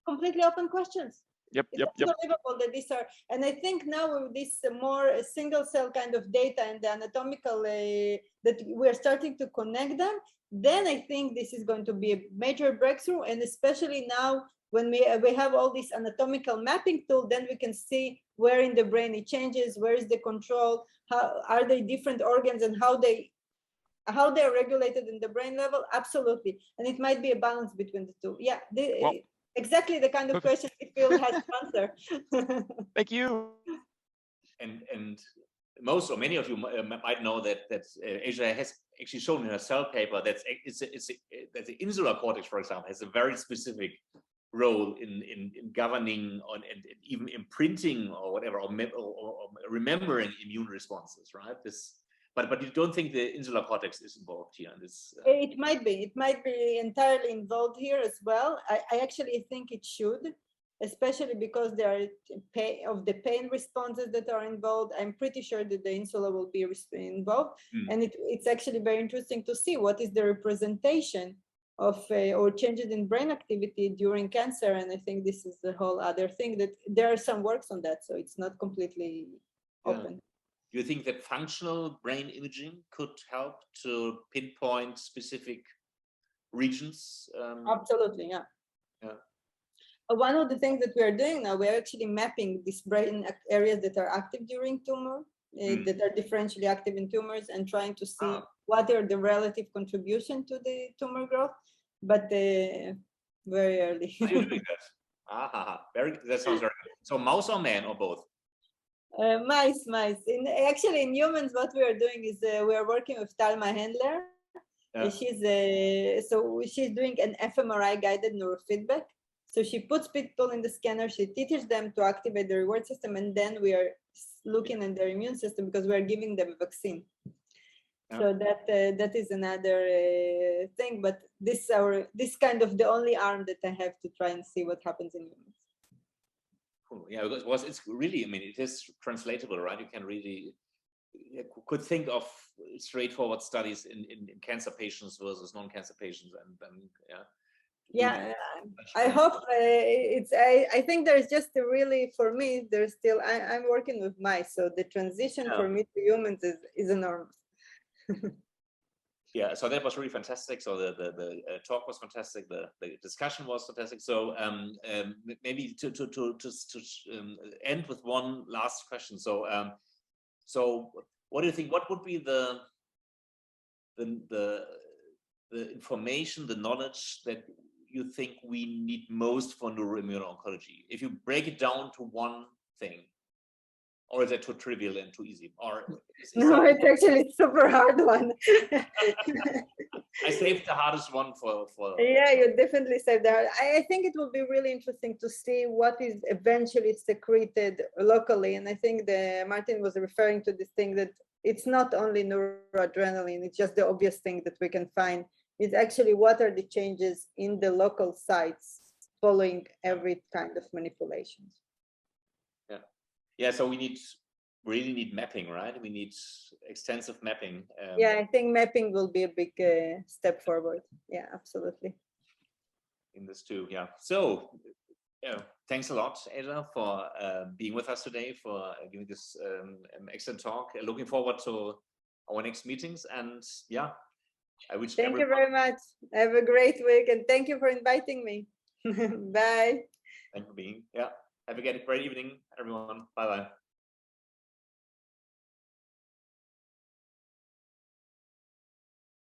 Completely open questions. It's unbelievable that these are, and I think now with this more single cell kind of data and the anatomical that we're starting to connect them, then I think this is going to be a major breakthrough. And especially now when we have all this anatomical mapping tool, then we can see where in the brain it changes, where is the control, how are they different organs, and how they're regulated in the brain level. Absolutely. And it might be a balance between the two. Yeah. Exactly the kind of question the field has to answer. Thank you. And most or many of you might know that Asya has actually shown in her cell paper that that the insular cortex, for example, has a very specific role in governing and even imprinting or whatever, or remembering immune responses, right? But you don't think the insular cortex is involved here in this? It might be entirely involved here as well. I actually think it should, especially because there are the pain responses that are involved. I'm pretty sure that the insula will be involved. And it's actually very interesting to see what is the representation or changes in brain activity during cancer. And I think this is the whole other thing, that there are some works on that, so it's not completely open. Do you think that functional brain imaging could help to pinpoint specific regions? Absolutely, yeah. One of the things that we are doing now, we are actually mapping these brain areas that are active during tumor, that are differentially active in tumors, and trying to see what are the relative contribution to the tumor growth, but very early. Are you doing that? That sounds very good. So mouse or man or both? Mice. Actually, in humans, what we are doing is we are working with Talma Handler. She's doing an fMRI guided neurofeedback. So she puts people in the scanner, she teaches them to activate the reward system, and then we are looking at their immune system because we are giving them a vaccine. So that is another thing, but this kind of the only arm that I have to try and see what happens in humans. Cool. Yeah, because it's really, I mean, it is translatable, right? You can really could think of straightforward studies in cancer patients versus non-cancer patients, and yeah, I hope I think there's just really, for me, there's still, I'm working with mice, so the transition for me to humans is enormous. Yeah, so that was really fantastic. So the talk was fantastic. The discussion was fantastic. So maybe to end with one last question. So so what do you think? What would be the information, the knowledge that you think we need most for neuroimmuno-oncology? If you break it down to one thing, or is that too trivial and too easy? Or no, it's actually a super hard one. I saved the hardest one for yeah, you definitely saved the hard. I think it will be really interesting to see what is eventually secreted locally. And I think Martin was referring to this thing that it's not only neuroadrenaline, it's just the obvious thing that we can find. Is actually what are the changes in the local sites following every kind of manipulations. Yeah, so we really need mapping, right? We need extensive mapping. Yeah, I think mapping will be a big step forward. Yeah, absolutely. In this too, yeah. So, thanks a lot, Asya, for being with us today, for giving this excellent talk. Looking forward to our next meetings, and yeah, I wish Thank you very much. Have a great week, and thank you for inviting me. Bye. Thank you for being. Yeah. Have a great evening, everyone. Bye bye.